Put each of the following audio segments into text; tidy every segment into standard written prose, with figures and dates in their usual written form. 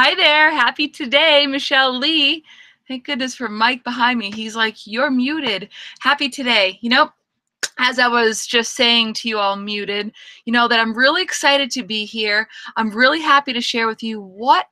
Hi there. Happy today, Michelle Lee. Thank goodness for Mike behind me. He's like, you're muted. Happy today. As I was just saying to you all muted, that I'm really excited to be here. I'm really happy to share with you what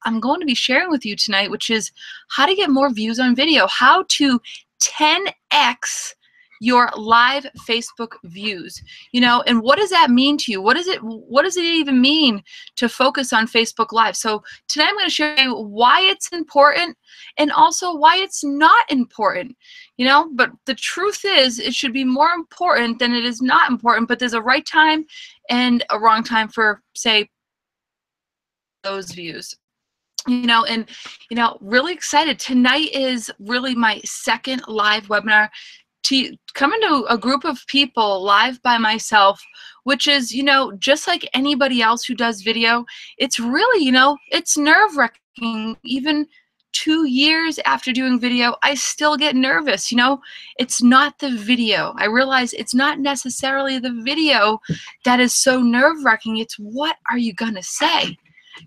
I'm going to be sharing with you tonight, which is how to get more views on video, how to 10x your live Facebook views. And what does that mean to you? What does it even mean to focus on Facebook Live? So tonight I'm going to show you why it's important and also why it's not important. But the truth is it should be more important than it is not important, but there's a right time and a wrong time for, say, those views. Really excited. Tonight is really my second live webinar to come into a group of people live by myself, which is, just like anybody else who does video, it's really, it's nerve-wracking. Even 2 years after doing video, I still get nervous. It's not the video. I realize it's not necessarily the video that is so nerve-wracking. It's what are you gonna say?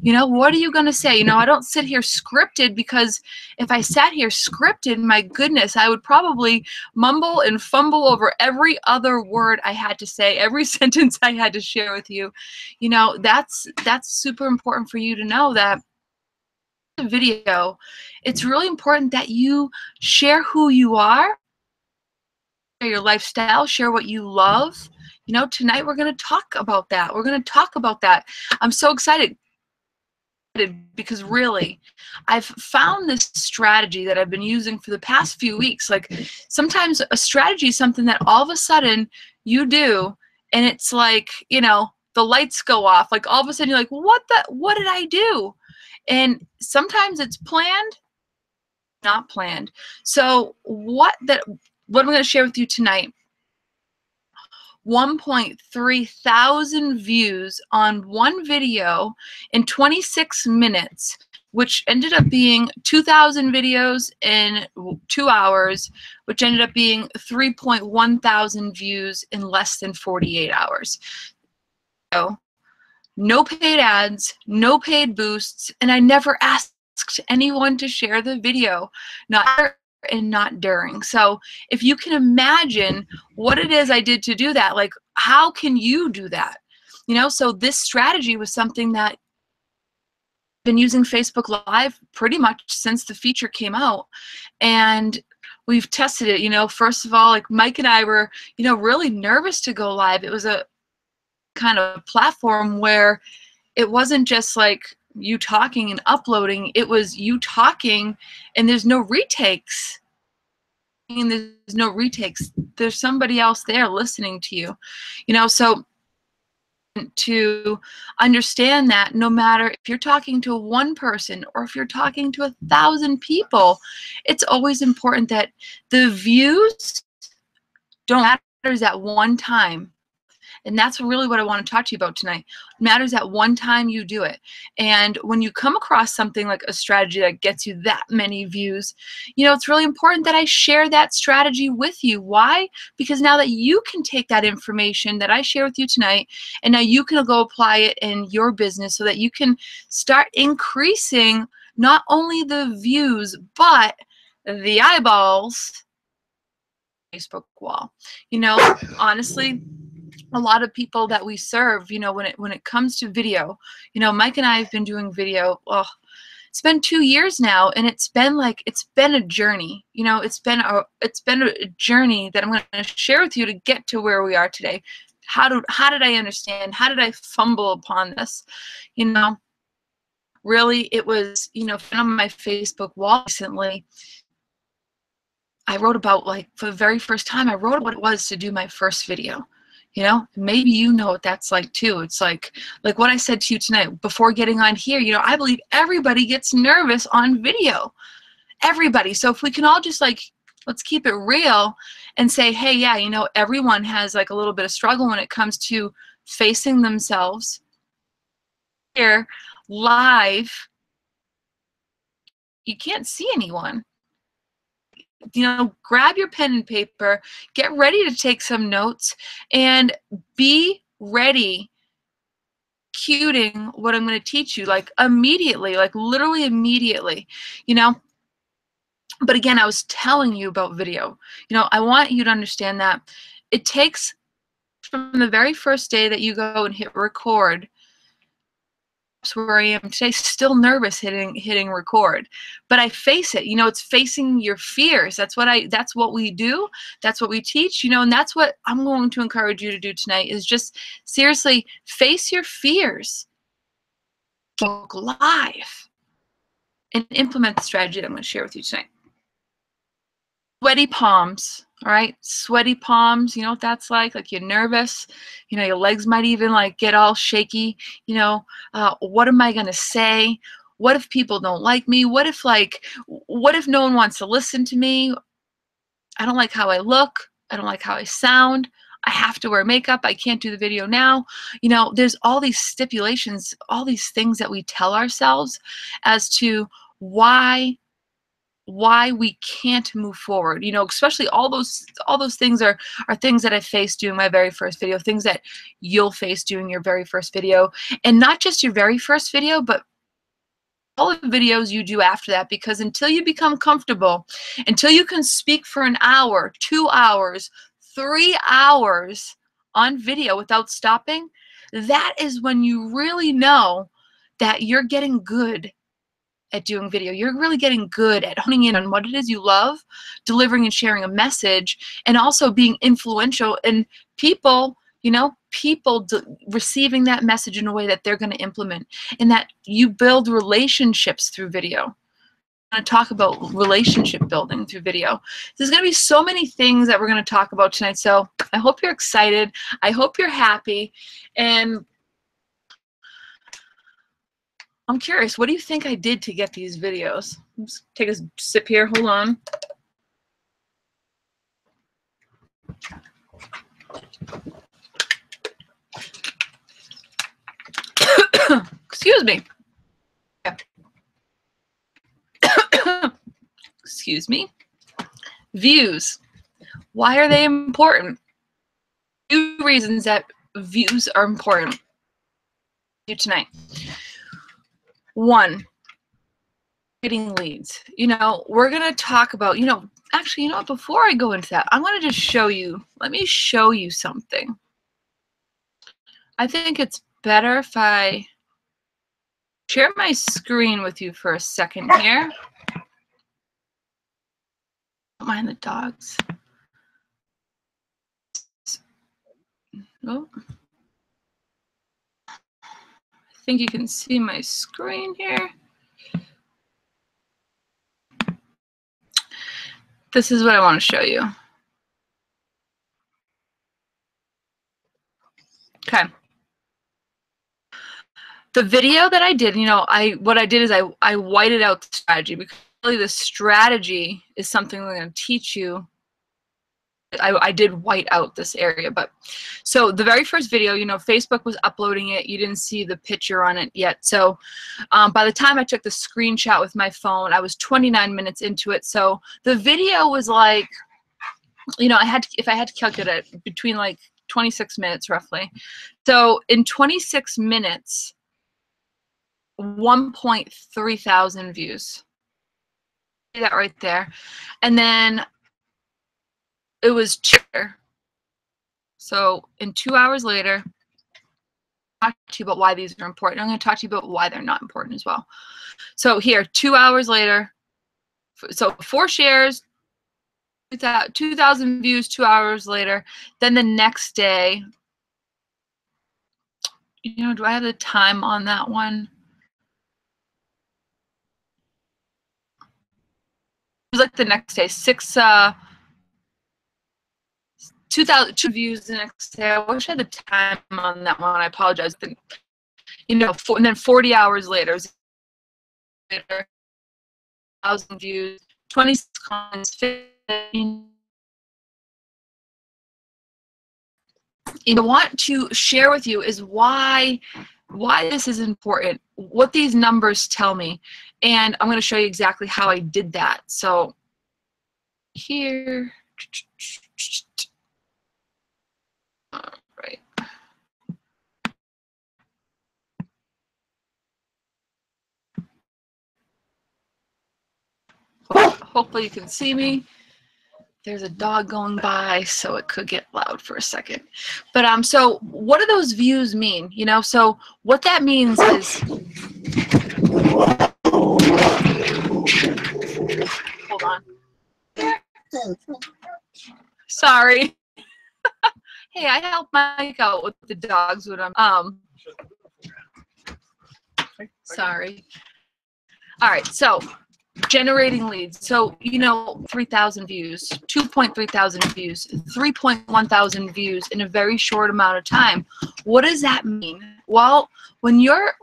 What are you going to say? I don't sit here scripted, because if I sat here scripted, my goodness, I would probably mumble and fumble over every other word I had to say, every sentence I had to share with you. That's super important for you to know that the video, it's really important that you share who you are, share your lifestyle, share what you love. Tonight we're going to talk about that. We're going to talk about that. I'm so excited, because really I've found this strategy that I've been using for the past few weeks. Like, sometimes a strategy is something that all of a sudden you do, and it's like, the lights go off. Like, all of a sudden you're like, what did I do? And sometimes it's planned, not planned. So what I'm going to share with you tonight: 1.3 thousand views on one video in 26 minutes, which ended up being 2,000 videos in 2 hours, which ended up being 3.1 thousand views in less than 48 hours. So, no paid ads, no paid boosts, and I never asked anyone to share the video, not and not during. So if you can imagine what it is I did to do that, like, how can you do that? So this strategy was something that I've been using Facebook Live pretty much since the feature came out, and we've tested it. First of all, like, Mike and I were, really nervous to go live. It was a kind of platform where it wasn't just like you talking and uploading, it was you talking and there's no retakes. And there's no retakes. There's somebody else there listening to you. So to understand that no matter if you're talking to one person or if you're talking to 1,000 people, it's always important that the views don't matter at one time. And that's really what I want to talk to you about tonight. It matters at one time you do it. And when you come across something like a strategy that gets you that many views, it's really important that I share that strategy with you. Why? Because now that you can take that information that I share with you tonight, and now you can go apply it in your business so that you can start increasing not only the views, but the eyeballs on the Facebook wall. Honestly, a lot of people that we serve, when it comes to video, Mike and I have been doing video, it's been 2 years now, and it's been a journey. It's been a journey that I'm going to share with you to get to where we are today. How did I understand? How did I fumble upon this? Really, it was, on my Facebook wall recently, I wrote about, like, for the very first time, I wrote what it was to do my first video. Maybe what that's like too. It's like what I said to you tonight before getting on here. I believe everybody gets nervous on video. Everybody. So if we can all just, like, let's keep it real and say, hey, yeah, everyone has, like, a little bit of struggle when it comes to facing themselves here live. You can't see anyone. Grab your pen and paper, get ready to take some notes, and be ready. executing what I'm going to teach you, like immediately, like literally immediately, you know. But again, I was telling you about video. You know, I want you to understand that it takes from the very first day that you go and hit record. That's where I am today, still nervous hitting record, but I face it. You know, it's facing your fears. That's what we do. That's what we teach, you know, and that's what I'm going to encourage you to do tonight, is just seriously face your fears, go live, and implement the strategy that I'm going to share with you tonight. Sweaty palms. All right, sweaty palms, you know what that's like? Like you're nervous, you know, your legs might even like get all shaky, you know, what am I gonna say? What if people don't like me? What if no one wants to listen to me? I don't like how I look. I don't like how I sound. I have to wear makeup. I can't do the video now. You know, there's all these stipulations, all these things that we tell ourselves as to why we can't move forward, you know, especially all those things are things that I faced doing my very first video, things that you'll face doing your very first video, and not just your very first video, but all the videos you do after that, because until you become comfortable, until you can speak for an hour, 2 hours, 3 hours on video without stopping, that is when you really know that you're getting good at doing video. You're really getting good at honing in on what it is you love, delivering and sharing a message, and also being influential in people, you know, receiving that message in a way that they're going to implement, and that you build relationships through video. I'm going to talk about relationship building through video. There's going to be so many things that we're going to talk about tonight, so I hope you're excited. I hope you're happy, and I'm curious, what do you think I did to get these videos? Let's take a sip here, hold on. Excuse me. Excuse me. Views. Why are they important? 2 reasons that views are important to you tonight. 1, getting leads. You know, we're going to talk about, you know, actually, you know what, before I go into that, I'm going to just show you, let me show you something. I think it's better if I share my screen with you for a second here. Don't mind the dogs. Oh. I think you can see my screen here. This is what I want to show you. Okay. The video that I did, you know, what I did is I whited out the strategy, because really the strategy is something I'm going to teach you. I did white out this area, but so the very first video, you know, Facebook was uploading it. You didn't see the picture on it yet. So by the time I took the screenshot with my phone, I was 29 minutes into it. So the video was like, you know, if I had to calculate it, between like 26 minutes roughly. So in 26 minutes, 1.3 thousand views. See that right there. And then it was cheaper. So in 2 hours later, I'll talk to you about why these are important. I'm going to talk to you about why they're not important as well. So here, 2 hours later, so 4 shares, 2,000 views 2 hours later. Then the next day, you know, do I have the time on that one? It was like the next day, 2,000 views the next day. I wish I had the time on that one. I apologize. You know, and then 40 hours later, 1,000 views, 26 comments, 15. I want to share with you is why this is important, what these numbers tell me, and I'm going to show you exactly how I did that. So here, all right. Hopefully you can see me. There's a dog going by, so it could get loud for a second. But so what do those views mean? You know, so what that means is, hold on. Sorry. Hey, I help Mike out with the dogs when I'm sorry. All right, so generating leads. So, you know, 3,000 views, 2.3 thousand views, 3.1 thousand views in a very short amount of time. What does that mean? Well, when you're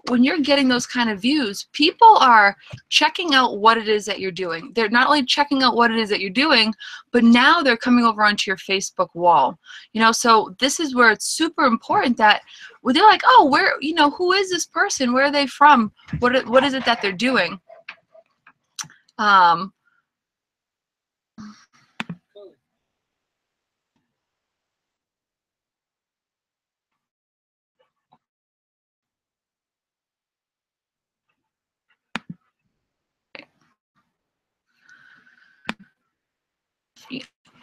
getting those kind of views, people are checking out what it is that you're doing. They're not only checking out what it is that you're doing, but now they're coming over onto your Facebook wall. You know, so this is where it's super important that they're like, oh, where, you know, who is this person? Where are they from? What is it that they're doing? I'm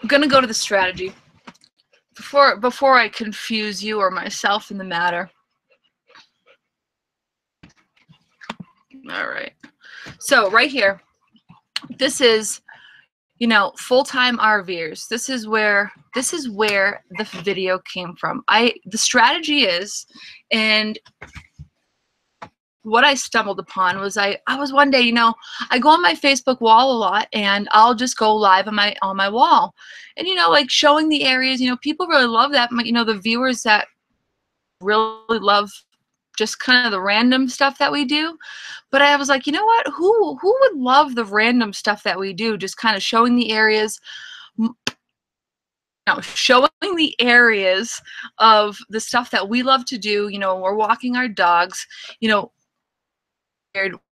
gonna go to the strategy before I confuse you or myself in the matter. All right. So right here, this is, you know, full-time RVers. This is where the video came from. The strategy is, and what I stumbled upon was I was one day, you know, I go on my Facebook wall a lot, and I'll just go live on my wall, and you know, like showing the areas. You know, people really love that. You know, the viewers that really love just kind of the random stuff that we do. But I was like, you know what? Who would love the random stuff that we do? Just kind of showing the areas. No, showing the areas of the stuff that we love to do. You know, we're walking our dogs. You know,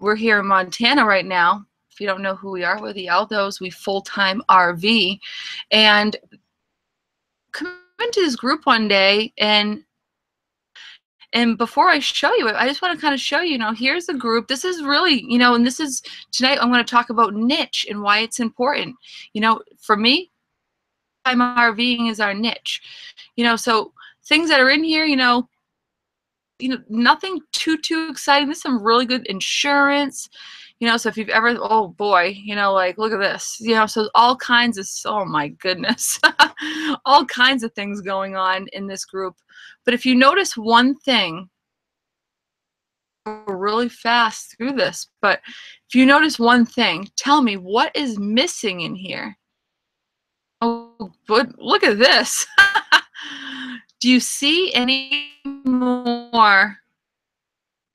we're here in Montana right now. If you don't know who we are, we're the Aldos. We full-time RV, and come into this group one day, and before I show you it, I just want to kind of show you, you know, here's the group. This is really, you know, and this is, tonight I'm going to talk about niche and why it's important. You know, for me, RVing is our niche. You know, so things that are in here, you know, nothing too exciting. There's some really good insurance. You know, so if you've ever, oh boy, you know, like, look at this. You know, so all kinds of, oh my goodness, all kinds of things going on in this group. But if you notice one thing, really fast through this, but if you notice one thing, tell me what is missing in here. Oh, but look at this. Do you see any more?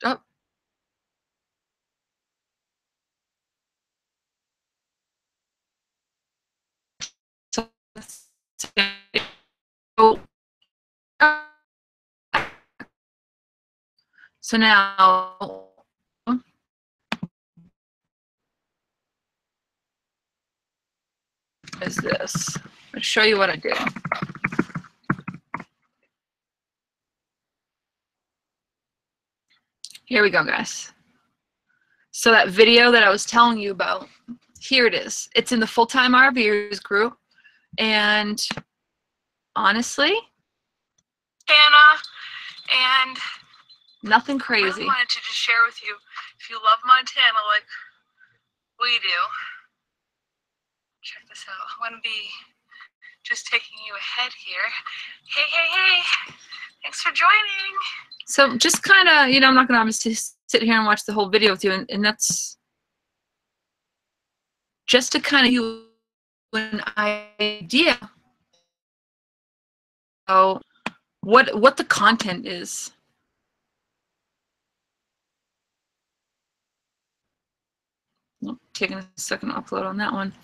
Oh. So now, is this? I'll show you what I did. Here we go, guys. So that video that I was telling you about, here it is. It's in the Full-Time RVers group, and honestly, Anna, and nothing crazy. I really wanted to just share with you, if you love Montana like we do, check this out. I'm going to be just taking you ahead here. Hey. Thanks for joining. So just kind of, you know, I'm not going to obviously sit here and watch the whole video with you, and that's just to kind of give you an idea of what the content is. Oh, taking a second to upload on that one.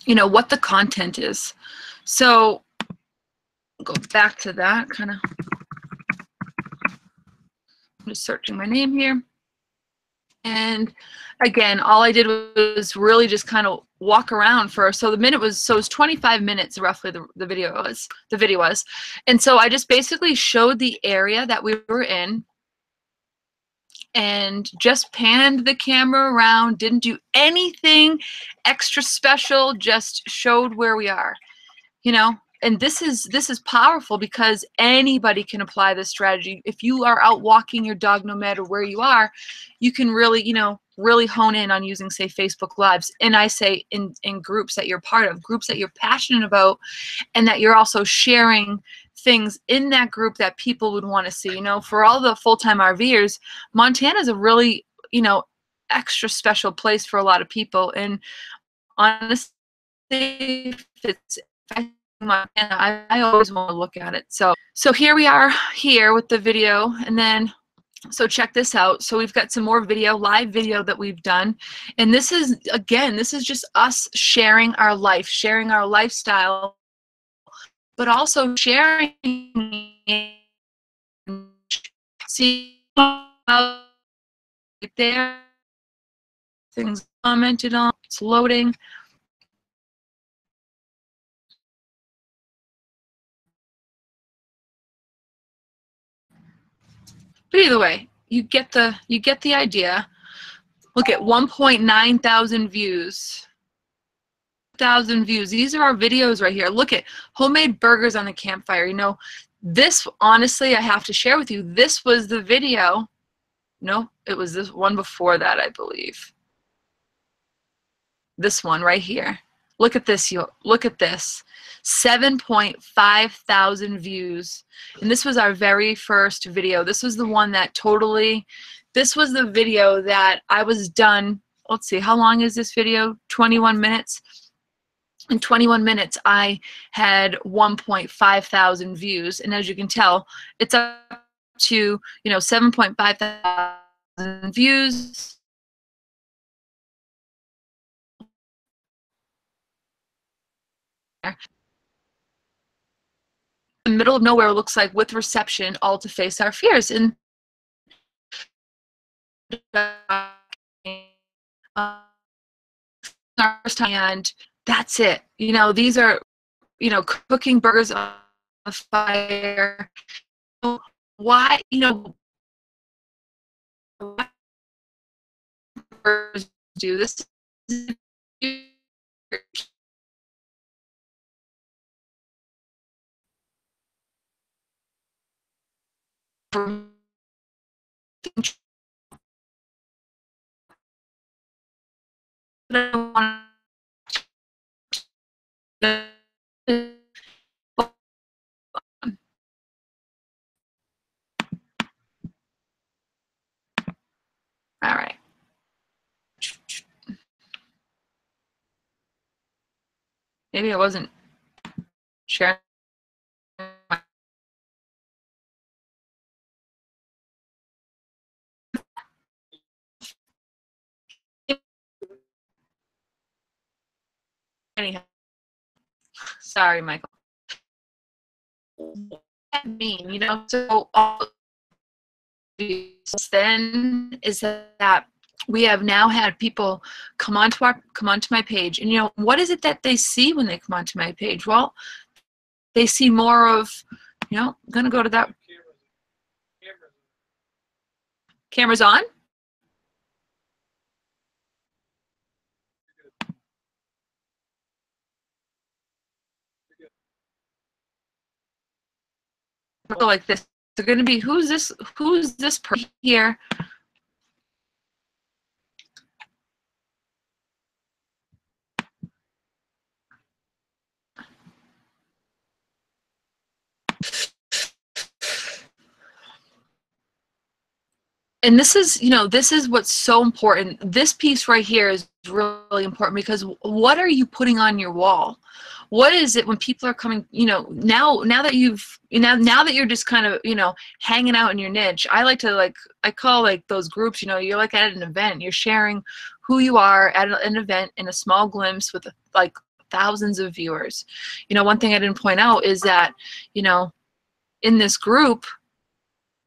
You know, what the content is. So go back to that kind of. I'm just searching my name here. And again, all I did was really just kind of walk around for, so the minute was, so it was 25 minutes roughly the video was. And so I just basically showed the area that we were in. and just panned the camera around, didn't do anything extra special, just showed where we are, you know. And this is powerful because anybody can apply this strategy. If you are out walking your dog, no matter where you are, you can really, you know, really hone in on using, say, Facebook Lives. And I say in groups that you're part of, groups that you're passionate about, and that you're also sharing things in that group that people would want to see. You know, for all the full-time RVers, Montana is a really, you know, extra special place for a lot of people. And honestly, if it's Montana, I always want to look at it. So here we are here with the video, and then so check this out. So we've got some more video, live video that we've done, and this is, again, this is just us sharing our life, sharing our lifestyle, but also sharing, see right there, things commented on, it's loading. But either way, you get the idea. Look at 1.9 thousand views. These are our videos right here. Look at homemade burgers on the campfire. You know, this, honestly, I have to share with you, this was the video. No, it was this one before that, I believe. This one right here. Look at this, you look at this. 7.5 thousand views. And this was our very first video. This was the one that totally, this was the video that I was done. Let's see, how long is this video? 21 minutes. In 21 minutes, I had 1.5 thousand views. And as you can tell, it's up to, you know, 7.5 thousand views. The middle of nowhere looks like, with reception, all to face our fears. And and that's it. You know, these are, you know, cooking burgers on a fire. Why, you know, why burgers do this? All right. Maybe I wasn't sharing my anyhow. Sorry, Michael. What does that mean? You know, so all then is that we have now had people come onto my page, and you know, what is it that they see when they come onto my page? Well, they see more of, you know, I'm gonna go to that. Camera's on. Go like this. They're going to be, who's this person here? And this is, you know, this is what's so important. This piece right here is really important, because what are you putting on your wall? What is it when people are coming, you know, now that you've, you know, now that you're just kind of, you know, hanging out in your niche, I like to, like, I call, like, those groups, you know, you're like at an event, you're sharing who you are at an event in a small glimpse with, like, thousands of viewers. You know, one thing I didn't point out is that, you know, in this group,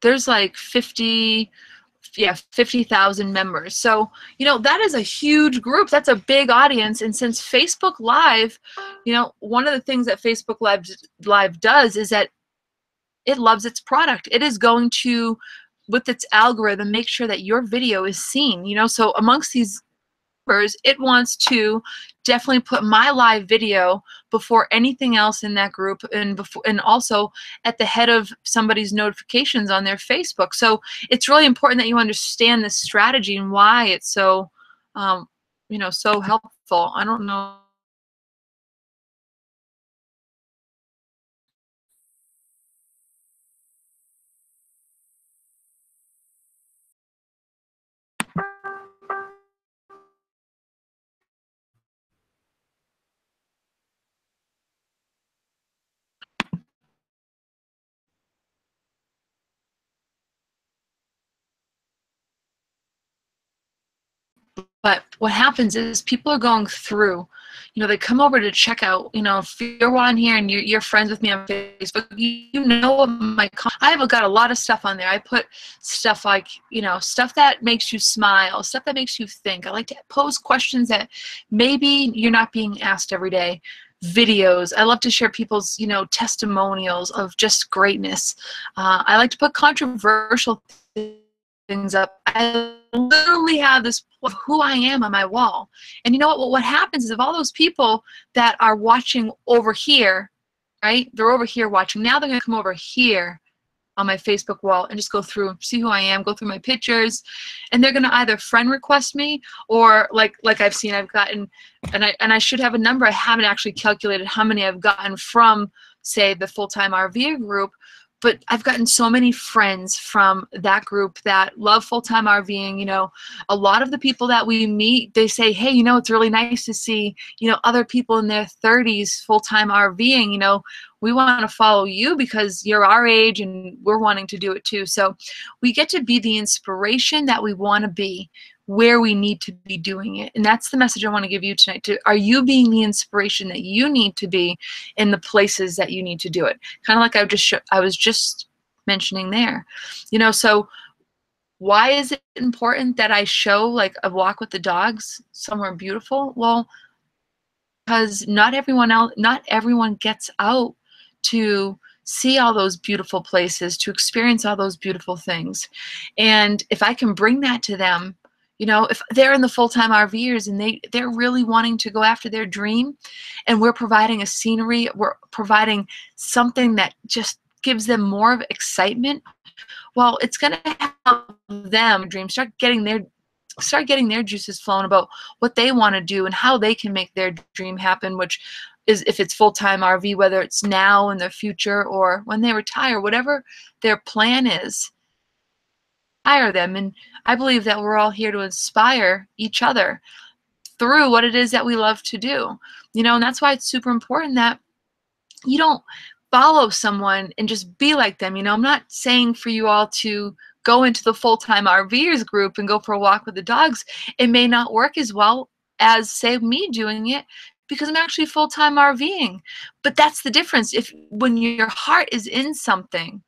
there's like 50,000 members. So, you know, that is a huge group. That's a big audience. And since Facebook Live, you know, one of the things that Facebook Live does is that it loves its product. It is going to with its algorithm make sure that your video is seen. You know, so amongst these members, it wants to definitely put my live video before anything else in that group, and before, and also at the head of somebody's notifications on their Facebook. So it's really important that you understand this strategy and why it's so you know, so helpful. I don't know. But what happens is people are going through, you know, they come over to check out, you know, if you're on here and you're friends with me on Facebook, you know I have got a lot of stuff on there. I put stuff like, you know, stuff that makes you smile, stuff that makes you think. I like to pose questions that maybe you're not being asked every day. Videos. I love to share people's, you know, testimonials of just greatness. I like to put controversial things up. I literally have this of who I am on my wall. And you know what happens is, if all those people that are watching over here, right, they're over here watching, now they're going to come over here on my Facebook wall and just go through, see who I am, go through my pictures, and they're going to either friend request me, or like I've seen, I've gotten, and I should have a number. I haven't actually calculated how many I've gotten from, say, the Full-Time RVer group, but I've gotten so many friends from that group that love full-time RVing. You know, a lot of the people that we meet, they say, hey, you know, it's really nice to see, you know, other people in their 30s full-time RVing. You know, we want to follow you because you're our age and we're wanting to do it too. So we get to be the inspiration that we want to be, where we need to be doing it. And that's the message I want to give you tonight. Are you being the inspiration that you need to be in the places that you need to do it? Kind of like I was just mentioning there. You know, so why is it important that I show like a walk with the dogs somewhere beautiful? Well, because not everyone gets out to see all those beautiful places, to experience all those beautiful things. And if I can bring that to them, you know, if they're in the full-time RVers and they're really wanting to go after their dream, and we're providing a scenery, we're providing something that just gives them more of excitement, well, it's going to help them dream, start getting their juices flowing about what they want to do and how they can make their dream happen, which is, if it's full-time RV, whether it's now in their future or when they retire, whatever their plan is, inspire them. And I believe that we're all here to inspire each other through what it is that we love to do. You know, and that's why it's super important that you don't follow someone and just be like them. You know, I'm not saying for you all to go into the full-time RVers group and go for a walk with the dogs. It may not work as well as, say, me doing it, because I'm actually full-time RVing. But that's the difference. If when your heart is in something,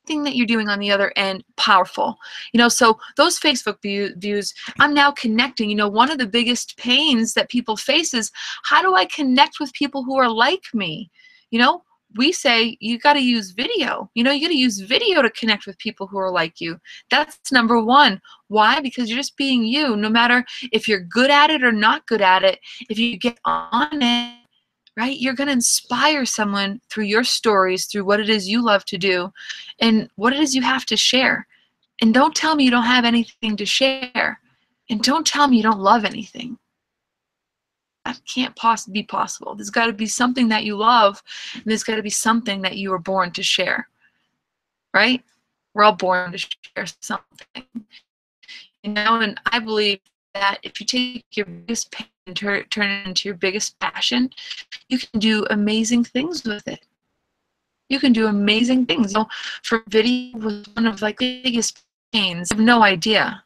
thing that you're doing on the other end, powerful. You know, so those Facebook views, I'm now connecting. You know, one of the biggest pains that people face is, how do I connect with people who are like me? You know, we say you got to use video. You know, you got to use video to connect with people who are like you. That's number one. Why? Because you're just being you. No matter if you're good at it or not good at it, if you get on it, right, you're going to inspire someone through your stories, through what it is you love to do, and what it is you have to share. And don't tell me you don't have anything to share. And don't tell me you don't love anything. That can't possibly be possible. There's got to be something that you love, and there's got to be something that you were born to share, right? We're all born to share something. You know, and I believe that if you take your biggest pain and turn it into your biggest passion, you can do amazing things with it. You can do amazing things. You know, for video was one of like the biggest pains. I have no idea.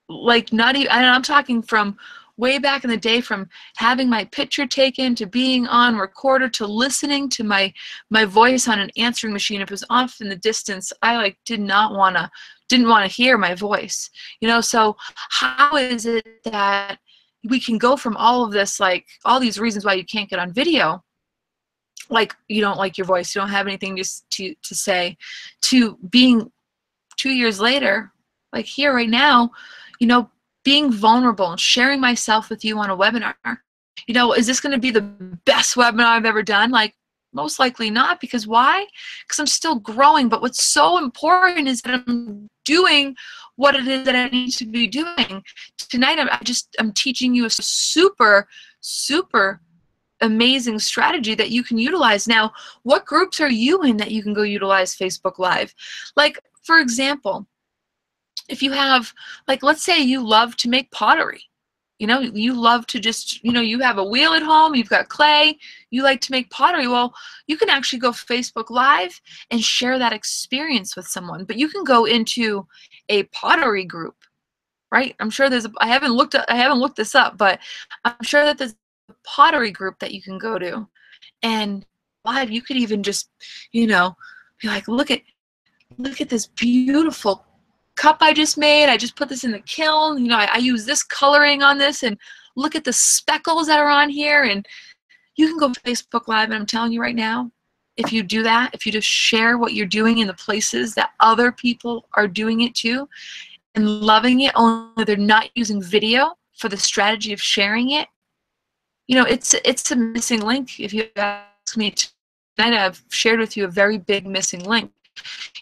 Like, not even, and I'm talking from way back in the day, from having my picture taken to being on recorder to listening to my voice on an answering machine. If it was off in the distance, I like didn't want to hear my voice. You know, so how is it that we can go from all of this, like all these reasons why you can't get on video, like you don't like your voice, you don't have anything to say, to being 2 years later, like here right now, you know, being vulnerable and sharing myself with you on a webinar, you know, is this going to be the best webinar I've ever done? Like, most likely not. Because why? Because I'm still growing. But what's so important is that I'm doing what it is that I need to be doing. Tonight, I'm teaching you a super, super amazing strategy that you can utilize. Now, what groups are you in that you can go utilize Facebook Live? Like, for example, if you have, like, let's say you love to make pottery. You know, you love to just, you know, you have a wheel at home, you've got clay, you like to make pottery. Well, you can actually go Facebook Live and share that experience with someone. But you can go into a pottery group, right? I'm sure there's I haven't looked this up, but I'm sure that there's a pottery group that you can go to. And live, you could even just, you know, be like, look at this beautiful cup I just made. I just put this in the kiln. You know, I use this coloring on this, and look at the speckles that are on here. And you can go Facebook Live, and I'm telling you right now, if you do that, if you just share what you're doing in the places that other people are doing it too and loving it, only they're not using video for the strategy of sharing it, you know, it's a missing link. If you ask me tonight, I've shared with you a very big missing link.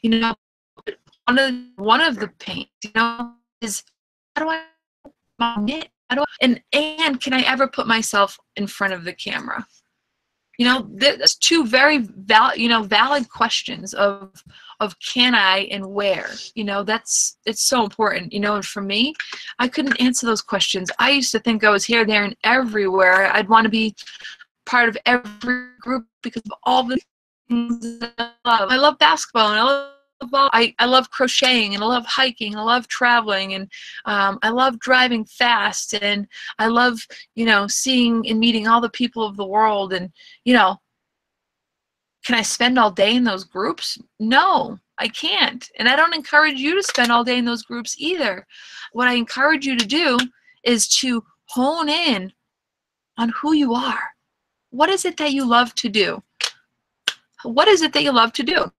You know, one of the pains, you know, is how do I knit? And can I ever put myself in front of the camera? You know, there's two very valid questions of can I and where. You know, it's so important. You know, and for me, I couldn't answer those questions. I used to think I was here, there, and everywhere. I'd want to be part of every group because of all the things that I love. I love basketball, and I love crocheting, and I love hiking, and I love traveling, and I love driving fast, and I love, you know, seeing and meeting all the people of the world. And, you know, can I spend all day in those groups? No, I can't. And I don't encourage you to spend all day in those groups either. What I encourage you to do is to hone in on who you are. What is it that you love to do? What is it that you love to do?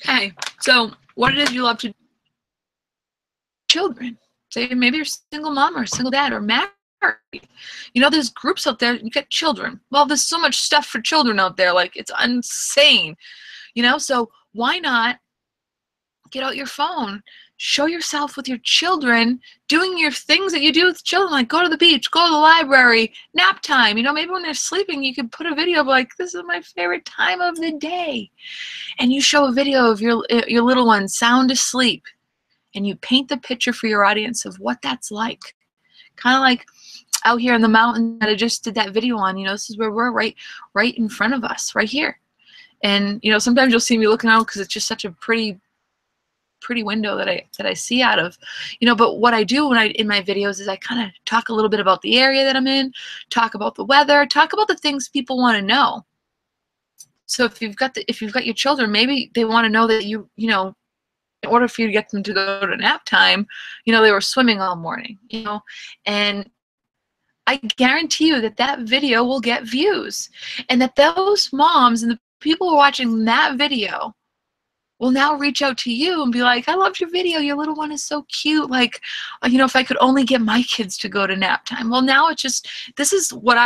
Okay, so what it is you love to do? Children. Say maybe you're a single mom or a single dad or married. You know, there's groups out there, you get children. Well, there's so much stuff for children out there, like it's insane. You know, so why not get out your phone, show yourself with your children, doing your things that you do with children, like go to the beach, go to the library, nap time. You know, maybe when they're sleeping, you can put a video of like, this is my favorite time of the day. And you show a video of your little one sound asleep, and you paint the picture for your audience of what that's like. Kind of like out here in the mountain that I just did that video on. You know, this is where we're right in front of us, right here. And, you know, sometimes you'll see me looking out because it's just such a pretty window that I see out of, you know. But what I do in my videos is I kind of talk a little bit about the area that I'm in, talk about the weather, talk about the things people want to know. So if you've got your children, maybe they want to know that you know, in order for you to get them to go to nap time, you know, they were swimming all morning, you know, and I guarantee you that that video will get views, and that those moms and the people watching that video will now reach out to you and be like, I loved your video. Your little one is so cute. Like, you know, if I could only get my kids to go to nap time. Well, now it's just, this is what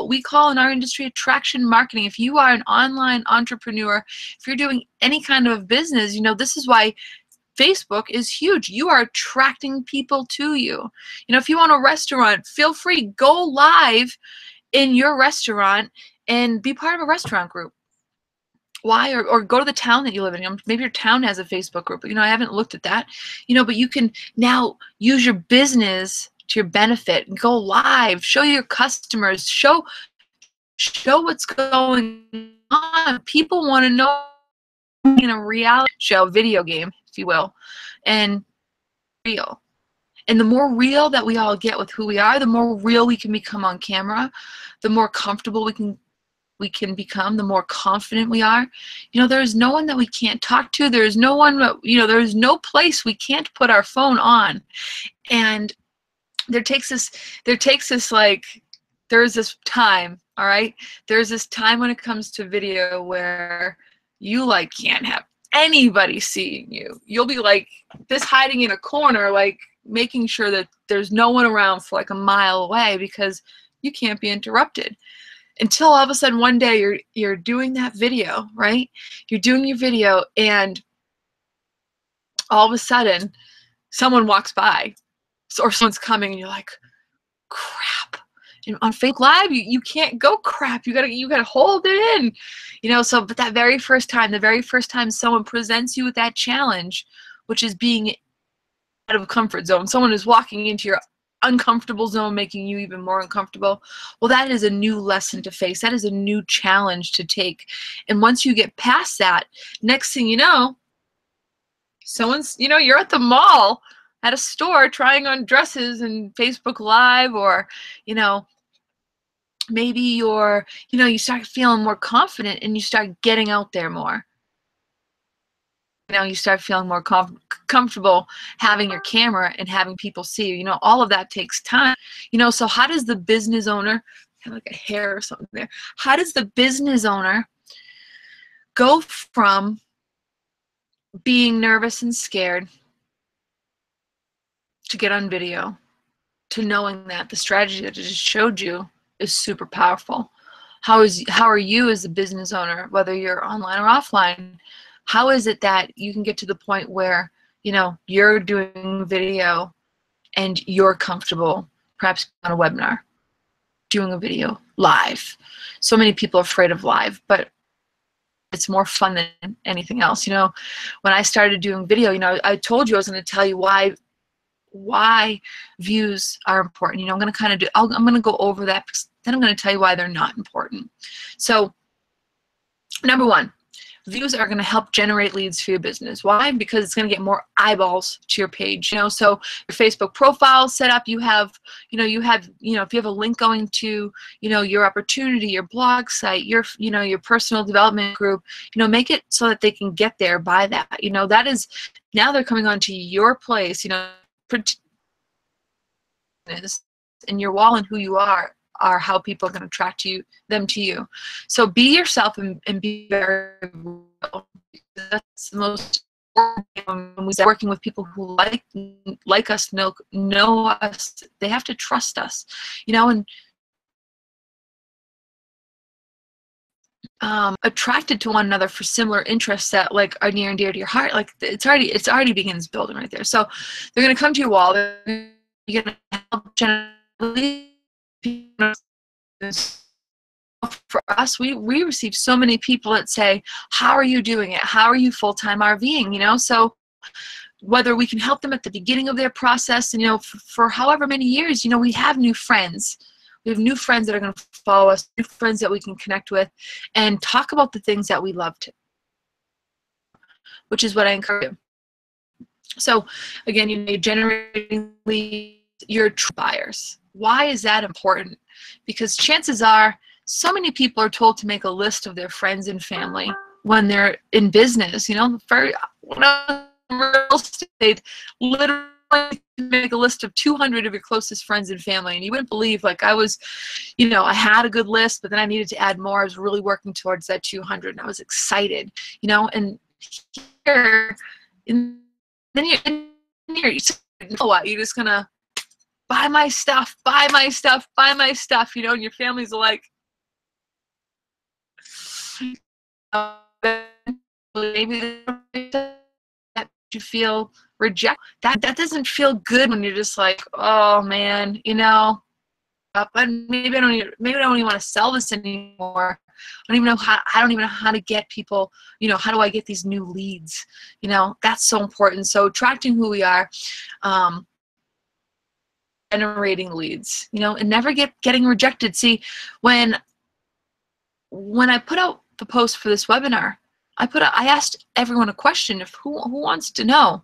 we call in our industry attraction marketing. If you are an online entrepreneur, if you're doing any kind of business, you know, this is why Facebook is huge. You are attracting people to you. You know, if you own a restaurant, feel free, go live in your restaurant and be part of a restaurant group. Why? Or go to the town that you live in. Maybe your town has a Facebook group. You know, I haven't looked at that. You know, but you can now use your business to your benefit. Go live. Show your customers. Show what's going on. People want to know in a reality show, video game, if you will, and real. And the more real that we all get with who we are, the more real we can become on camera, the more comfortable we can become, the more confident we are. You know, there's no one that we can't talk to. There's no one, you know, there's no place we can't put our phone on. And there takes this like there's this time, all right? There's this time when it comes to video where you like can't have anybody seeing you. You'll be like this hiding in a corner, like making sure that there's no one around for like a mile away because you can't be interrupted. Until all of a sudden one day you're doing that video, right? You're doing your video and all of a sudden someone walks by or someone's coming and you're like, crap. And on Facebook Live, you can't go crap. You gotta hold it in. You know, so but that very first time, the very first time someone presents you with that challenge, which is being out of a comfort zone, someone is walking into your uncomfortable zone, making you even more uncomfortable. Well, that is a new lesson to face. That is a new challenge to take. And once you get past that, next thing you know, someone's, you know, you're at the mall at a store trying on dresses and Facebook Live, or, you know, maybe you're, you know, you start feeling more confident and you start getting out there more. You know, you start feeling more comfortable having your camera and having people see you. You know, all of that takes time. You know, so how does the business owner, have like a hair or something there, how does the business owner go from being nervous and scared to get on video to knowing that the strategy that I just showed you is super powerful? How are you as a business owner, whether you're online or offline, how is it that you can get to the point where, you know, you're doing video and you're comfortable, perhaps on a webinar, doing a video live? So many people are afraid of live, but it's more fun than anything else. You know, when I started doing video, you know, I told you I was going to tell you why views are important. You know, I'm going to kind of I'm going to go over that, because then I'm going to tell you why they're not important. So, number one, views are going to help generate leads for your business. Why? Because it's going to get more eyeballs to your page. You know, so your Facebook profile set up, you have, if you have a link going to, you know, your opportunity, your blog site, your, you know, your personal development group, you know, make it so that they can get there by that. You know, that is, now they're coming onto your place, you know, and your wall and who you are how people are going to attract them to you. So be yourself and be very real. That's the most important thing when we start working with people who like us, know us. They have to trust us, you know, and attracted to one another for similar interests that like are near and dear to your heart. Like it's already begins building right there. So they're going to come to your wall. They're going to help generally. For us, we receive so many people that say, how are you doing it? How are you full-time RVing? You know, so whether we can help them at the beginning of their process, and, you know, for however many years, you know, we have new friends. We have new friends that are going to follow us, new friends that we can connect with and talk about the things that we love to, which is what I encourage you. So again, you know, generating leads, your buyers. Why is that important? Because chances are so many people are told to make a list of their friends and family when they're in business. You know, when I was in real estate, literally make a list of 200 of your closest friends and family, and you wouldn't believe, like, I was, you know, I had a good list, but then I needed to add more. I was really working towards that 200, and I was excited, you know. And here, then you're you know what, you're just gonna buy my stuff, buy my stuff, buy my stuff, you know, and your family's like, maybe that you feel rejected. That doesn't feel good when you're just like, oh man, you know, but maybe I don't even want to sell this anymore. I don't even know how to get people, you know, how do I get these new leads? You know, that's so important. So attracting who we are, generating leads, you know, and never getting rejected. See, when I put out the post for this webinar, I asked everyone a question of who wants to know,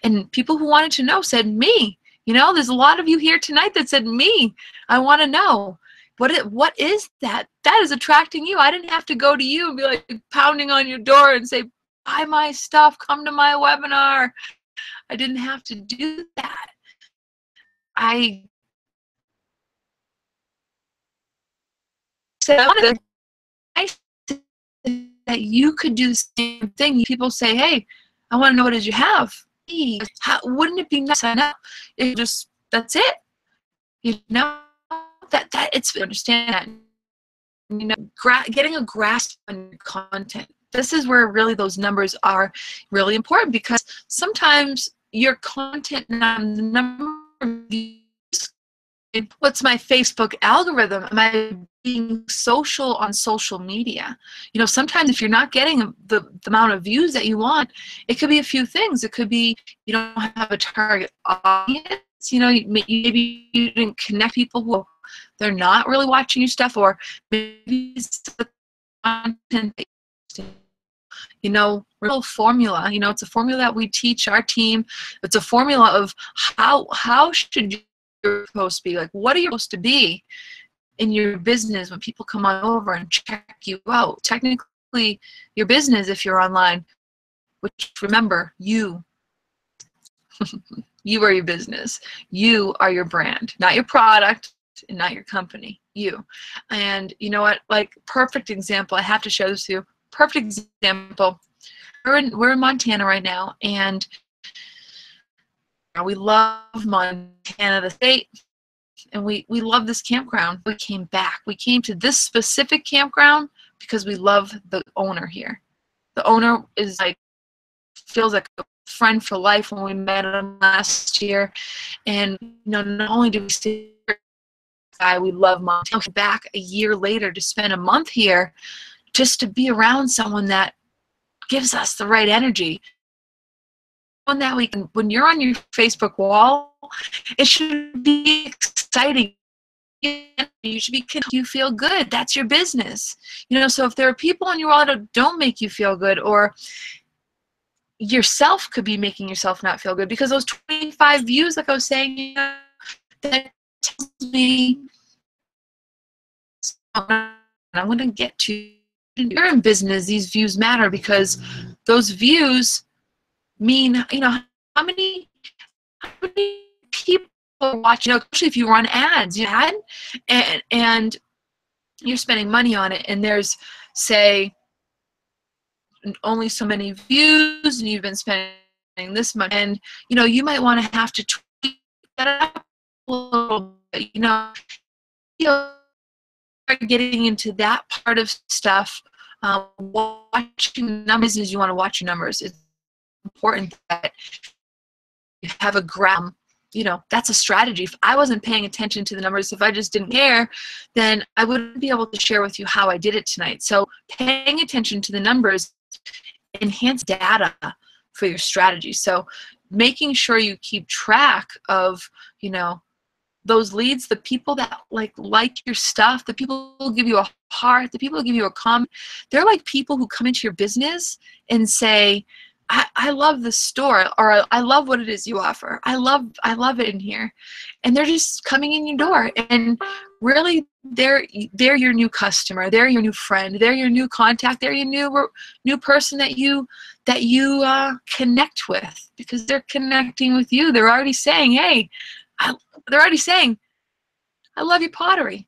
and people who wanted to know said me. You know, there's a lot of you here tonight that said me. I want to know what is that is attracting you. I didn't have to go to you and be like pounding on your door and say, buy my stuff, come to my webinar. I didn't have to do that. I said, I said that you could do the same thing. People say, hey, I want to know what it is you have. Hey, wouldn't it be nice to sign up? It just, that's it. You know, that it's understand that. You know, getting a grasp on your content. This is where really those numbers are really important, because sometimes your content, the number of views, what's my Facebook algorithm? Am I being social on social media? You know, sometimes if you're not getting the amount of views that you want, it could be a few things. It could be you don't have a target audience. You know, maybe you didn't connect people who they're not really watching your stuff, or maybe it's the content that you know, real formula. You know, it's a formula that we teach our team. It's a formula of how should your post be? Like, what are you supposed to be in your business when people come on over and check you out? Technically, your business, if you're online, which remember, you are your business. You are your brand, not your product and not your company. You. And you know what? Like, perfect example. I have to show this to you. Perfect example. We're in Montana right now, and we love Montana, the state, and we love this campground. We came back. We came to this specific campground because we love the owner here. The owner is like, feels like a friend for life when we met him last year. And you know, not only do we stay here, we love Montana. We came back a year later to spend a month here, just to be around someone that gives us the right energy. On that weekend, when you're on your Facebook wall, it should be exciting. You should be, you feel good. That's your business. You know, so if there are people on your wall that don't make you feel good, or yourself could be making yourself not feel good, because those 25 views, like I was saying, you know, that tells me I'm going to get to. You're in business, these views matter, because those views mean, you know, how many people watch, you know, especially if you run ads, you had, and you're spending money on it, and there's, say, only so many views, and you've been spending this much, and you know, you might want to have to tweak that up a little bit. You know, getting into that part of stuff. Watching numbers is, you want to watch your numbers. It's important that you have a gram. You know, that's a strategy. If I wasn't paying attention to the numbers, if I just didn't care, then I wouldn't be able to share with you how I did it tonight. So paying attention to the numbers enhance data for your strategy. So making sure you keep track of, you know, those leads, the people that like your stuff, the people who give you a heart, the people who give you a comment, they're like people who come into your business and say, I love this store, or I love what it is you offer. I love it in here. And they're just coming in your door, and really they're your new customer, they're your new friend, they're your new contact, they're your new person that you connect with, because they're connecting with you. They're already saying, hey, they're already saying, I love your pottery.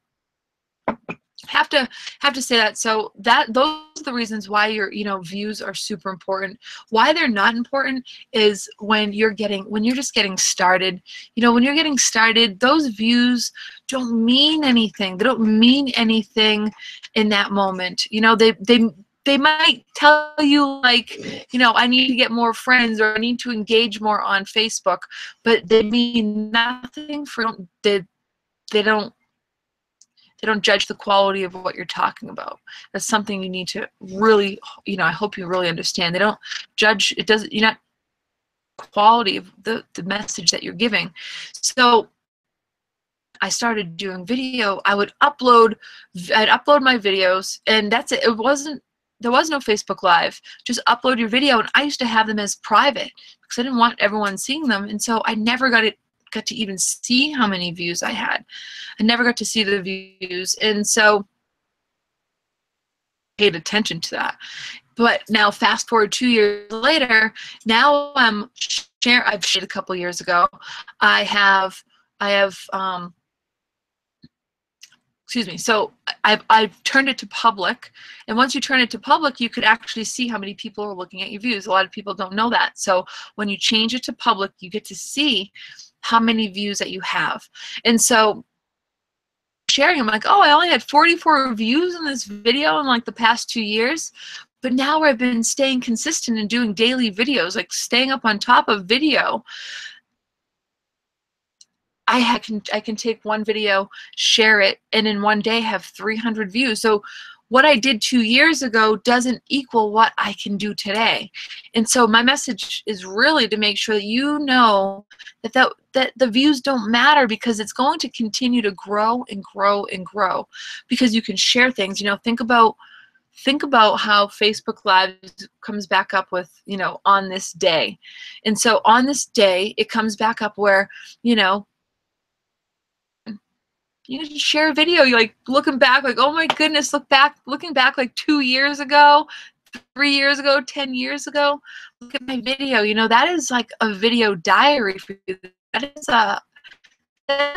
Have to say that. So those are the reasons why your, you know, views are super important. Why they're not important is when you're just getting started. You know, when you're getting started, those views don't mean anything. They don't mean anything in that moment. You know, they might tell you, like, you know, I need to get more friends, or I need to engage more on Facebook, but they mean nothing for they don't judge the quality of what you're talking about. That's something you need to really, you know, I hope you really understand. They don't judge, it doesn't, you're not quality of the message that you're giving. So I started doing video. I'd upload my videos, and that's it. There was no Facebook Live. Just upload your video, and I used to have them as private because I didn't want everyone seeing them, and so I never got to even see how many views I had. I never got to see the views, and so I paid attention to that. But now, fast forward 2 years later, now I've shared a couple years ago. I have excuse me. So I've turned it to public, and once you turn it to public, you could actually see how many people are looking at your views. A lot of people don't know that. So when you change it to public, you get to see how many views that you have. And so sharing, I'm like, oh, I only had 44 views in this video in like the past 2 years. But now I've been staying consistent and doing daily videos, like staying up on top of video. I can take one video, share it, and in one day have 300 views. So what I did 2 years ago doesn't equal what I can do today. And so my message is really to make sure that you know that the views don't matter, because it's going to continue to grow and grow and grow, because you can share things. You know, think about how Facebook Live comes back up with, you know, on this day. And so on this day, it comes back up where, you know, you can share a video, you're like looking back, like, oh my goodness, looking back like 2 years ago, 3 years ago, 10 years ago, look at my video. You know, that is like a video diary for you. That is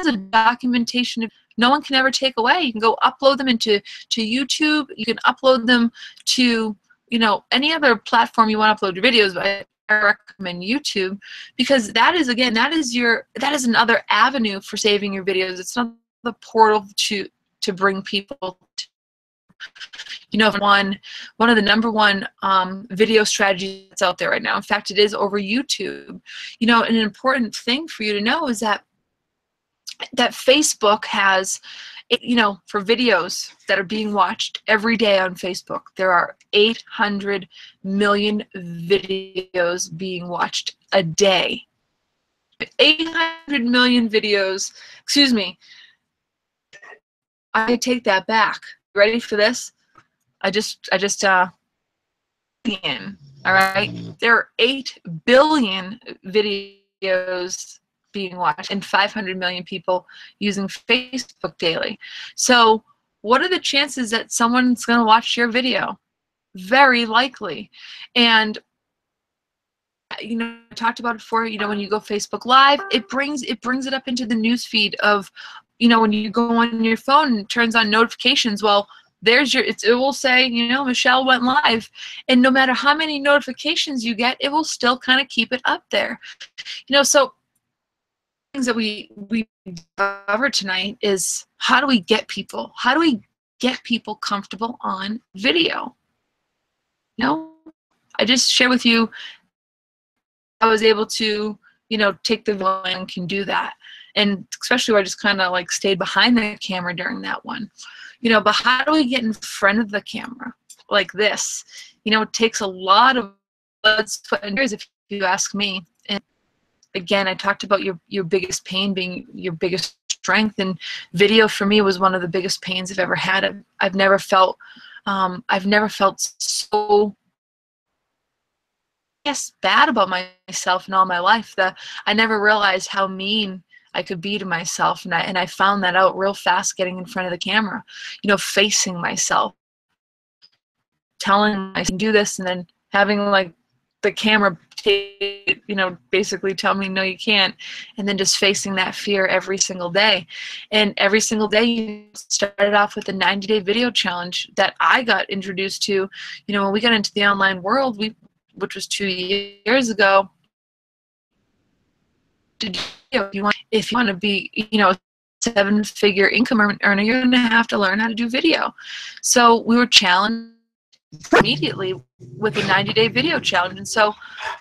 a documentation of no one can ever take away. You can go upload them to YouTube. You can upload them to, you know, any other platform you want to upload your videos, but I recommend YouTube, because that is, again, that is another avenue for saving your videos. It's not the portal to bring people to, you know, one of the #1 video strategies that's out there right now. In fact, it is over YouTube. You know, an important thing for you to know is that Facebook has, you know, for videos that are being watched every day on Facebook, there are 800 million videos being watched a day. 800 million videos, excuse me. I take that back. Ready for this? I just all right? There are 8 billion videos being watched and 500 million people using Facebook daily. So what are the chances that someone's going to watch your video? Very likely. And you know, I talked about it before, you know, when you go Facebook Live, it brings it up into the news feed of, you know, when you go on your phone and it turns on notifications, well, there's your, it will say, you know, Michelle went live. And no matter how many notifications you get, it will still kind of keep it up there. You know, so things that we covered tonight is, how do we get people comfortable on video? You know, I just share with you, I was able to, you know, take the video and can do that. And especially where I just kind of like stayed behind the camera during that one. You know, but how do we get in front of the camera like this? You know, it takes a lot of blood, sweat, and tears, if you ask me. And again, I talked about your biggest pain being your biggest strength, and video for me was one of the biggest pains I've ever had. I've never felt so bad about myself in all my life, that I never realized how mean I could be to myself, and I found that out real fast getting in front of the camera, you know, facing myself, telling I can do this, and then having like the camera take, you know, basically tell me no you can't, and then just facing that fear every single day. And every single day, you started off with a 90-day video challenge that I got introduced to, you know, when we got into the online world, which was 2 years ago. If you want to be, you know, a 7-figure income earner, you're going to have to learn how to do video. So we were challenged immediately with a 90-day video challenge. And so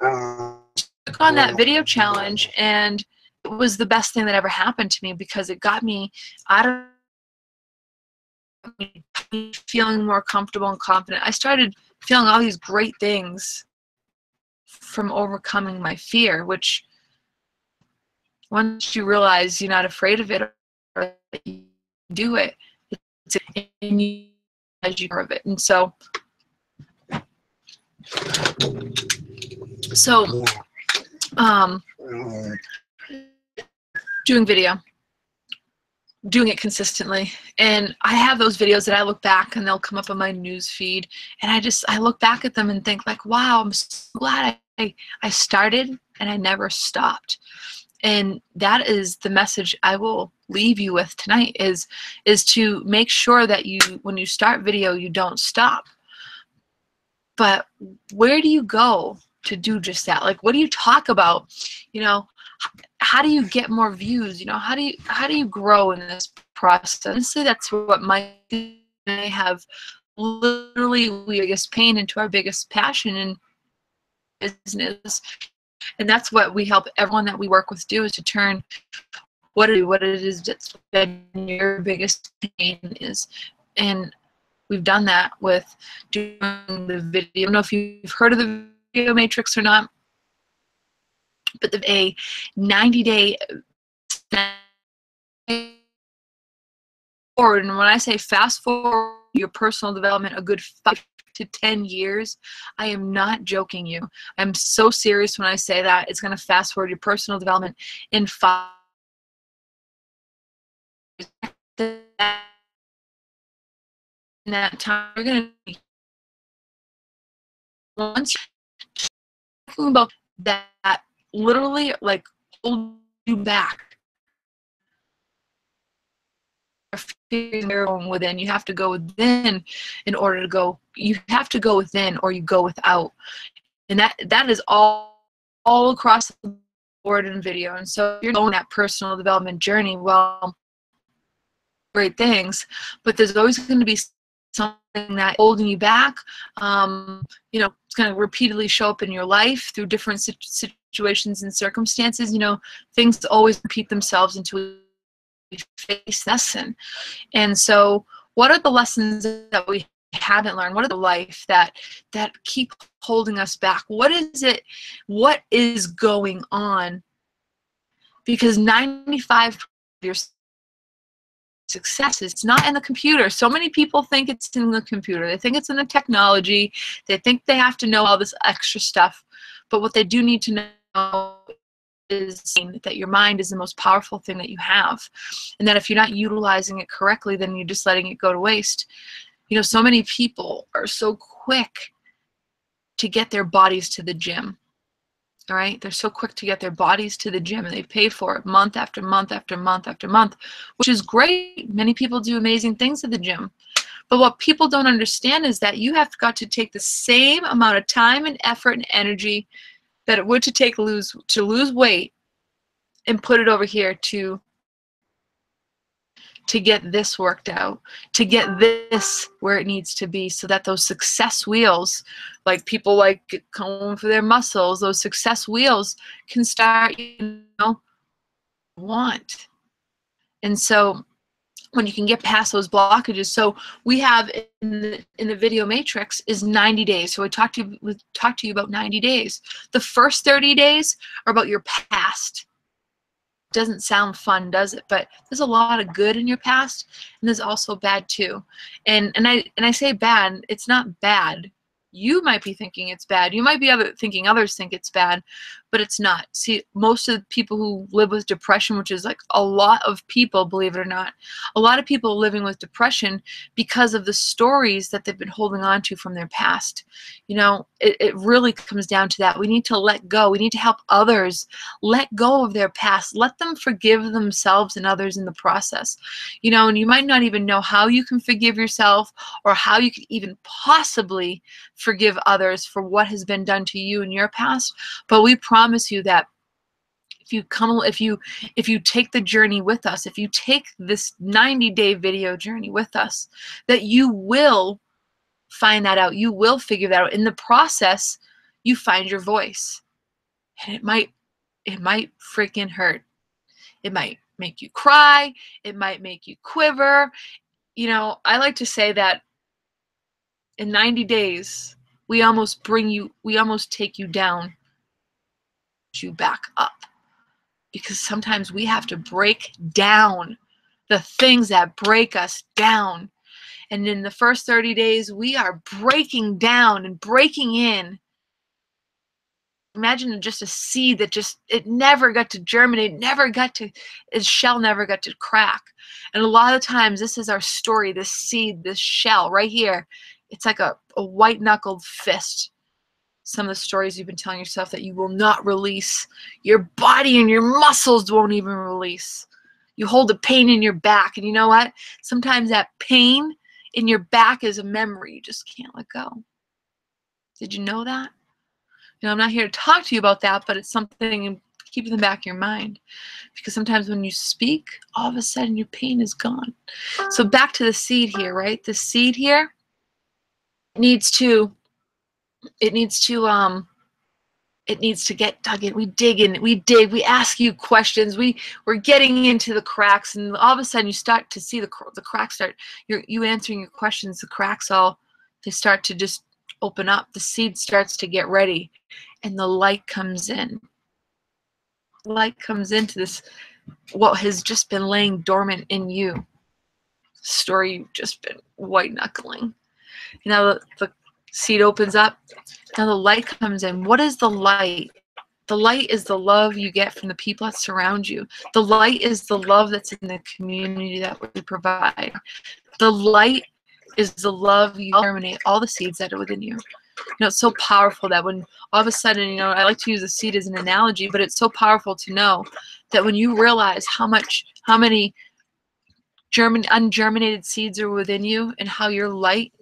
I took on that video challenge, and it was the best thing that ever happened to me, because it got me out of feeling more comfortable and confident. I started feeling all these great things from overcoming my fear, which once you realize you're not afraid of it or that you do it, it's in you as you of it. And so doing video, doing it consistently, and I have those videos that I look back and they'll come up on my news feed, and I look back at them and think like, wow, I'm so glad I started and I never stopped. And that is the message I will leave you with tonight, is to make sure that you, when you start video, you don't stop. But where do you go to do just that? Like, what do you talk about? You know, how do you get more views? You know, how do you grow in this process? Honestly, that's what Mike and I have literally biggest pain into our biggest passion in business. And that's what we help everyone that we work with do, is to turn what it is that's been your biggest pain is. And we've done that with doing the video. I don't know if you've heard of the video matrix or not, but a 90-day forward. And when I say fast forward your personal development a good 5 to 10 years, I am not joking you. I'm so serious when I say that. It's going to fast forward your personal development in 5 years. In that time, you're going to be, once you're talking about that literally like hold you back, within. You have to go within in order to go. You have to go within, or you go without. And that is all across the board in video. And so if you're going that personal development journey, well, great things, but there's always going to be something that holding you back. You know, it's going to repeatedly show up in your life through different situations and circumstances. You know, things always repeat themselves until we face lesson. And so what are the lessons that we haven't learned? What are the life that keep holding us back? What is it? What is going on? Because 95% of your success is not in the computer. So many people think it's in the computer. They think it's in the technology. They think they have to know all this extra stuff. But what they do need to know is that your mind is the most powerful thing that you have, and that if you're not utilizing it correctly, then you're just letting it go to waste. You know, so many people are so quick to get their bodies to the gym. All right, they're so quick to get their bodies to the gym, and they pay for it month after month after month after month, which is great. Many people do amazing things at the gym. But what people don't understand is that you have got to take the same amount of time and effort and energy that it would to lose weight, and put it over here to get this worked out, to get this where it needs to be, so that those success wheels, like people like going for their muscles, those success wheels can start, you know, want. And so when you can get past those blockages, so we have in the video matrix is 90 days. So we talked to you about 90 days. The first 30 days are about your past. Doesn't sound fun, does it? But there's a lot of good in your past, and there's also bad too. And I say bad, it's not bad. You might be thinking it's bad. You might be thinking others think it's bad, but it's not. See, most of the people who live with depression, which is like a lot of people, believe it or not, a lot of people living with depression because of the stories that they've been holding on to from their past. You know, it really comes down to that. We need to let go. We need to help others let go of their past. Let them forgive themselves and others in the process. You know, and you might not even know how you can forgive yourself, or how you could even possibly forgive others for what has been done to you in your past. But we promise you that if you take the journey with us, if you take this 90-day video journey with us, that you will find that out. You will figure that out. In the process, you find your voice. And it might freaking hurt. It might make you cry. It might make you quiver. You know, I like to say that in 90 days, we almost take you down, you back up. Because sometimes we have to break down the things that break us down. And in the first 30 days, we are breaking down and breaking in. Imagine just a seed that it never got to germinate, its shell never got to crack. And a lot of times, this is our story, this seed, this shell right here. It's like a white-knuckled fist. some of the stories you've been telling yourself that you will not release. Your body and your muscles won't even release. You hold the pain in your back, and you know what? Sometimes that pain in your back is a memory you just can't let go. Did you know that? You know, I'm not here to talk to you about that, but it's something keep in the back of your mind, because sometimes when you speak, all of a sudden your pain is gone. So back to the seed here, right? The seed here needs to get dug in. We dig in, we dig, we ask you questions, we're getting into the cracks, and all of a sudden you start to see the cracks start, you answering your questions, the cracks they start to just open up. The seed starts to get ready, and the light comes in. Light comes into this, what has just been laying dormant in you. Story you've just been white knuckling. Now the seed opens up. Now the light comes in. What is the light? The light is the love you get from the people that surround you. The light is the love that's in the community that we provide. The light is the love you germinate all the seeds that are within you. You know, it's so powerful that when all of a sudden, you know, I like to use the seed as an analogy, but it's so powerful to know that when you realize how many ungerminated seeds are within you, and how your light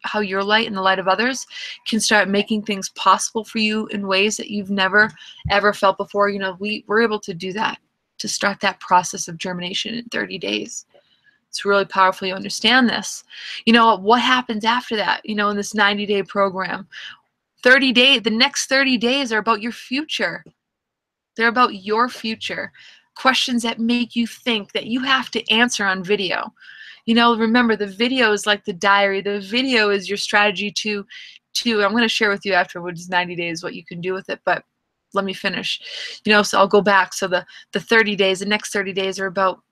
how your light and the light of others can start making things possible for you in ways that you've never ever felt before. You know, we're able to do that, to start that process of germination in 30 days. It's really powerful. You understand this. You know, what happens after that? You know, in this 90-day program, the next 30 days are about your future. They're about your future. Questions that make you think, that you have to answer on video. You know, remember, the video is like the diary. The video is your strategy to I'm going to share with you afterwards 90 days what you can do with it, but let me finish. You know, so I'll go back. So the 30 days, the next 30 days are about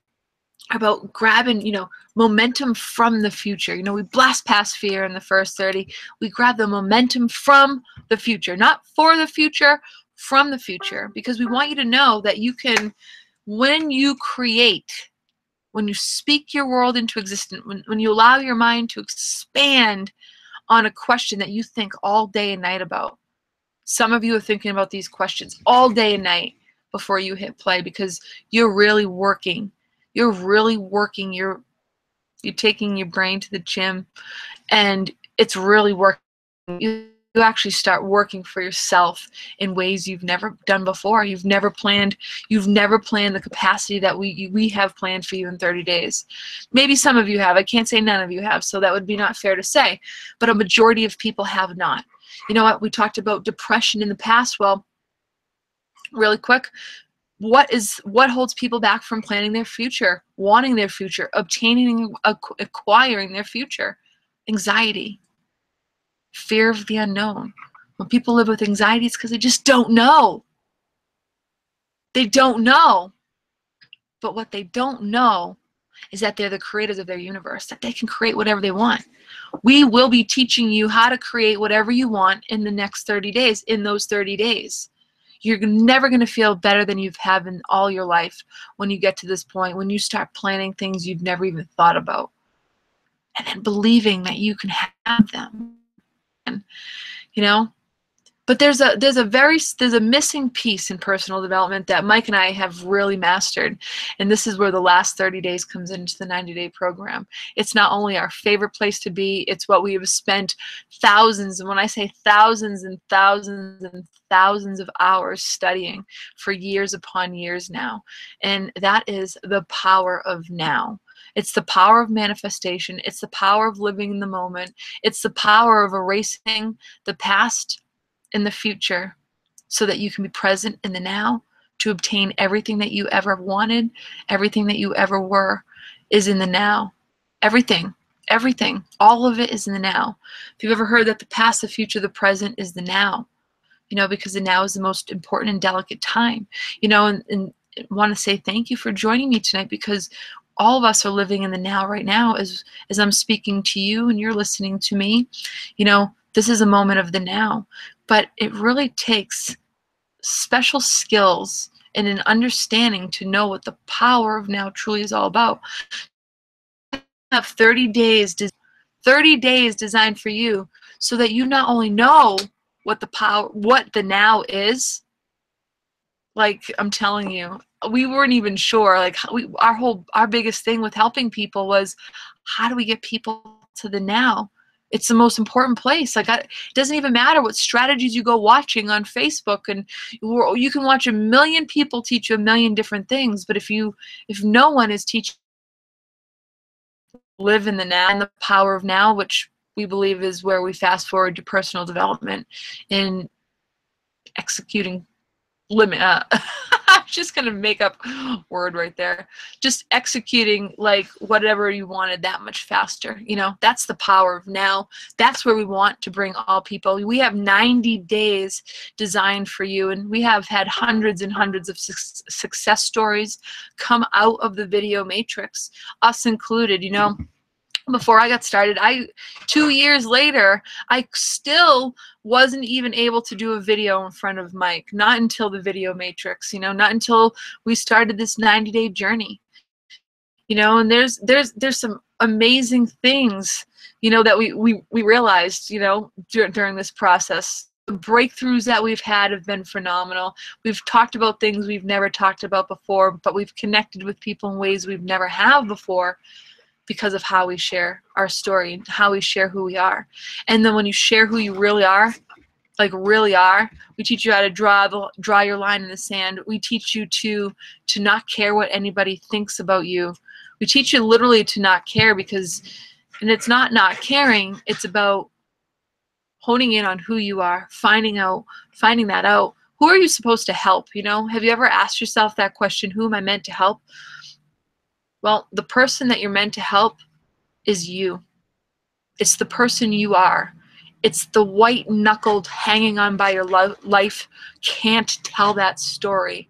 grabbing, you know, momentum from the future. You know, we blast past fear in the first 30. We grab the momentum from the future, not for the future, from the future, because we want you to know that you can, when you create, when you speak your world into existence, when you allow your mind to expand on a question that you think all day and night about. Some of you are thinking about these questions all day and night before you hit play, because you're really working. You're really working. You're taking your brain to the gym, and it's really working. You actually start working for yourself in ways you've never done before. You've never planned the capacity that we have planned for you in 30 days. Maybe some of you have. I can't say none of you have, so that would be not fair to say. But a majority of people have not. You know what? We talked about depression in the past. Well, really quick, what holds people back from planning their future, wanting their future, acquiring their future? Anxiety. Fear of the unknown. When people live with anxiety, it's because they just don't know. They don't know. But what they don't know is that they're the creators of their universe, that they can create whatever they want. We will be teaching you how to create whatever you want in the next 30 days, in those 30 days. You're never going to feel better than you've had in all your life when you get to this point, when you start planning things you've never even thought about, and then believing that you can have them. You know, but there's a missing piece in personal development that Mike and I have really mastered, and this is where the last 30 days comes into the 90-day program. It's not only our favorite place to be, it's what we have spent thousands, and when I say thousands and thousands and thousands of hours studying for years upon years now, and that is the power of now. It's the power of manifestation. It's the power of living in the moment. It's the power of erasing the past and the future so that you can be present in the now to obtain everything that you ever wanted, everything that you ever were is in the now. Everything, all of it is in the now. If you've ever heard that the past, the future, the present is the now, you know, because the now is the most important and delicate time, you know, and I want to say thank you for joining me tonight, because all of us are living in the now right now as I'm speaking to you and you're listening to me. You know, this is a moment of the now, but it really takes special skills and an understanding to know what the power of now truly is all about. I have 30 days designed for you so that you not only know what the now is, like, I'm telling you, we weren't even sure. Like, our biggest thing with helping people was, how do we get people to the now? It's the most important place. Like, it doesn't even matter what strategies you go watching on Facebook, and you can watch a million people teach you a million different things. But if no one is teaching, live in the now and the power of now, which we believe is where we fast forward to personal development and executing limit. I'm just gonna make up word right there. Just executing like whatever you wanted that much faster. You know, that's the power of now. That's where we want to bring all people. We have 90 days designed for you, and we have had hundreds and hundreds of success stories come out of the video matrix, us included. You know, before I got started, 2 years later, I still wasn't even able to do a video in front of Mike. Not until the video matrix, you know, not until we started this 90-day journey. You know, and there's some amazing things, you know, that we realized, you know, during this process. The breakthroughs that we've had have been phenomenal. We've talked about things we've never talked about before, but we've connected with people in ways we've never have before, because of how we share our story and how we share who we are. And then when you share who you really are, like really are, we teach you how to draw your line in the sand. We teach you to not care what anybody thinks about you. We teach you literally to not care, because, and it's not caring, it's about honing in on who you are, finding that out. Who are you supposed to help? You know, have you ever asked yourself that question, who am I meant to help? Well, the person that you're meant to help is you. It's the person you are. It's the white-knuckled, hanging on by your life, can't tell that story.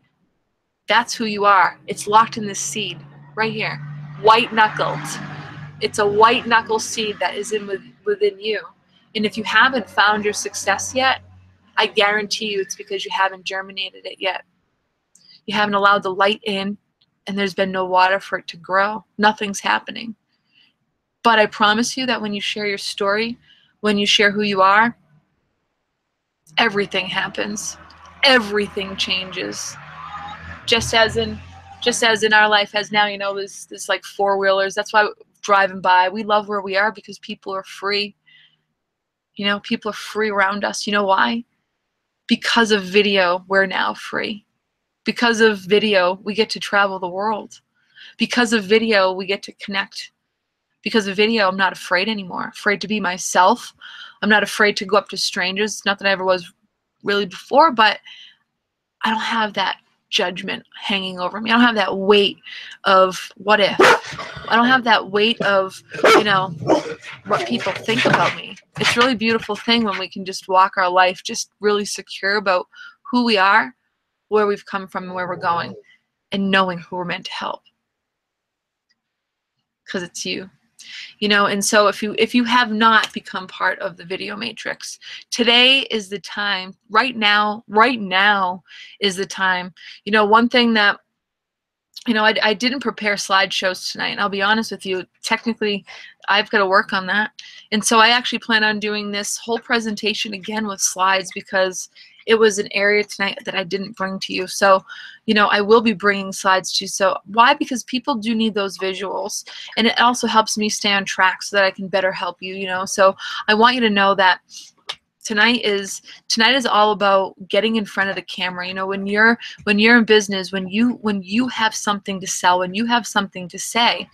That's who you are. It's locked in this seed right here, white-knuckled. It's a white-knuckle seed that is within you. And if you haven't found your success yet, I guarantee you it's because you haven't germinated it yet. You haven't allowed the light in, and there's been no water for it to grow. Nothing's happening. But I promise you that when you share your story, when you share who you are, everything happens. Everything changes. Just as in our life as now, you know, this like four-wheelers. That's why driving by, we love where we are, because people are free. You know, people are free around us. You know why? Because of video, we're now free. Because of video, we get to travel the world. Because of video, we get to connect. Because of video, I'm not afraid anymore. Afraid to be myself. I'm not afraid to go up to strangers. Not that I ever was really before, but I don't have that judgment hanging over me. I don't have that weight of what if. I don't have that weight of, you know, what people think about me. It's a really beautiful thing when we can just walk our life just really secure about who we are, where we've come from, and where we're going, and knowing who we're meant to help, because it's you. You know, and so if you have not become part of the video matrix, today is the time. Right now is the time. You know, one thing that, you know, I didn't prepare slideshows tonight, and I'll be honest with you, technically I've got to work on that. And so I actually plan on doing this whole presentation again with slides, because it was an area tonight that I didn't bring to you. So, you know, I will be bringing slides to you. So why? Because people do need those visuals, and it also helps me stay on track so that I can better help you, you know. So I want you to know that tonight is all about getting in front of the camera. You know, when you're in business, when you have something to sell, when you have something to say,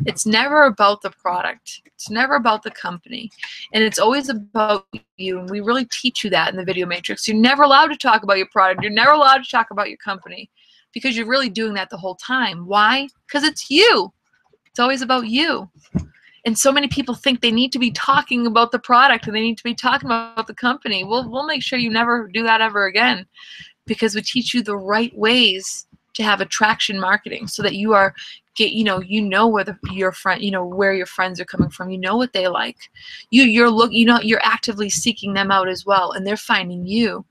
it's never about the product. It's never about the company. And it's always about you. And we really teach you that in the video matrix. You're never allowed to talk about your product. You're never allowed to talk about your company, because you're really doing that the whole time. Why? Because it's you. It's always about you. And so many people think they need to be talking about the product and they need to be talking about the company. We'll make sure you never do that ever again, because we teach you the right ways to have attraction marketing, so that you are where your friends are coming from. You know what they like. You're actively seeking them out as well, and they're finding you.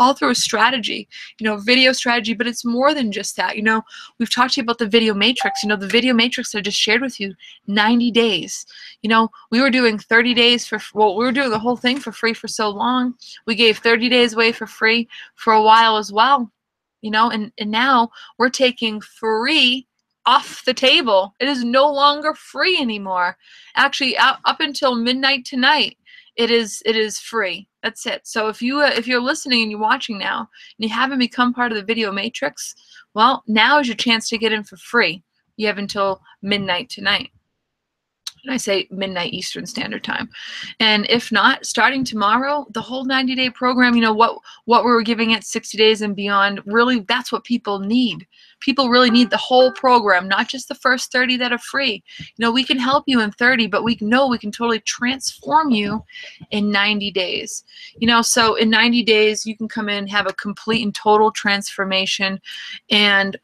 all through a strategy, you know, video strategy, but it's more than just that. You know, we've talked to you about the video matrix. You know, the video matrix I just shared with you, 90 days. You know, we were doing 30 days for, well, we were doing the whole thing for free for so long. We gave 30 days away for free for a while as well, you know, and now we're taking free off the table. It is no longer free anymore. Actually, up until midnight tonight, it is free. That's it. So if you're listening and you're watching now and you haven't become part of the video matrix, well, now is your chance to get in for free. You have until midnight tonight. And I say midnight Eastern Standard Time. And if not, starting tomorrow, the whole 90-day program, you know, what we were giving at 60 days and beyond, really, that's what people need. People really need the whole program, not just the first 30 that are free. You know, we can help you in 30, but we know we can totally transform you in 90 days. You know, so in 90 days, you can come in, have a complete and total transformation. And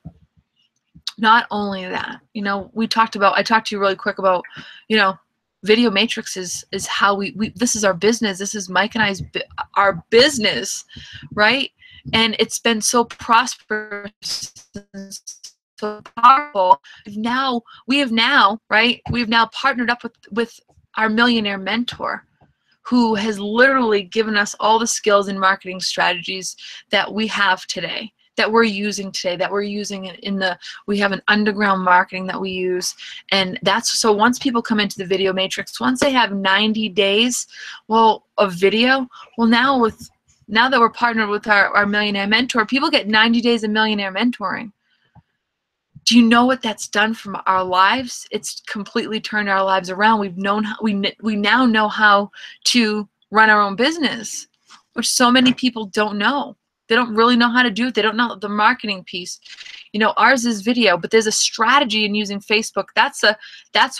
not only that, you know, I talked to you really quick about, you know, video matrix is how we this is our business. This is Mike and I's our business, right? And it's been so prosperous and so powerful. We have now partnered up with our millionaire mentor, who has literally given us all the skills and marketing strategies that we have today, that we're using today, that we're using we have an underground marketing that we use. And that's, so once people come into the video matrix, once they have 90 days, well, of video, well, now that we're partnered with our millionaire mentor, people get 90 days of millionaire mentoring. Do you know what that's done from our lives? It's completely turned our lives around. We now know how to run our own business, which so many people don't know. They don't really know how to do it. They don't know the marketing piece. You know, ours is video, but there's a strategy in using Facebook. That's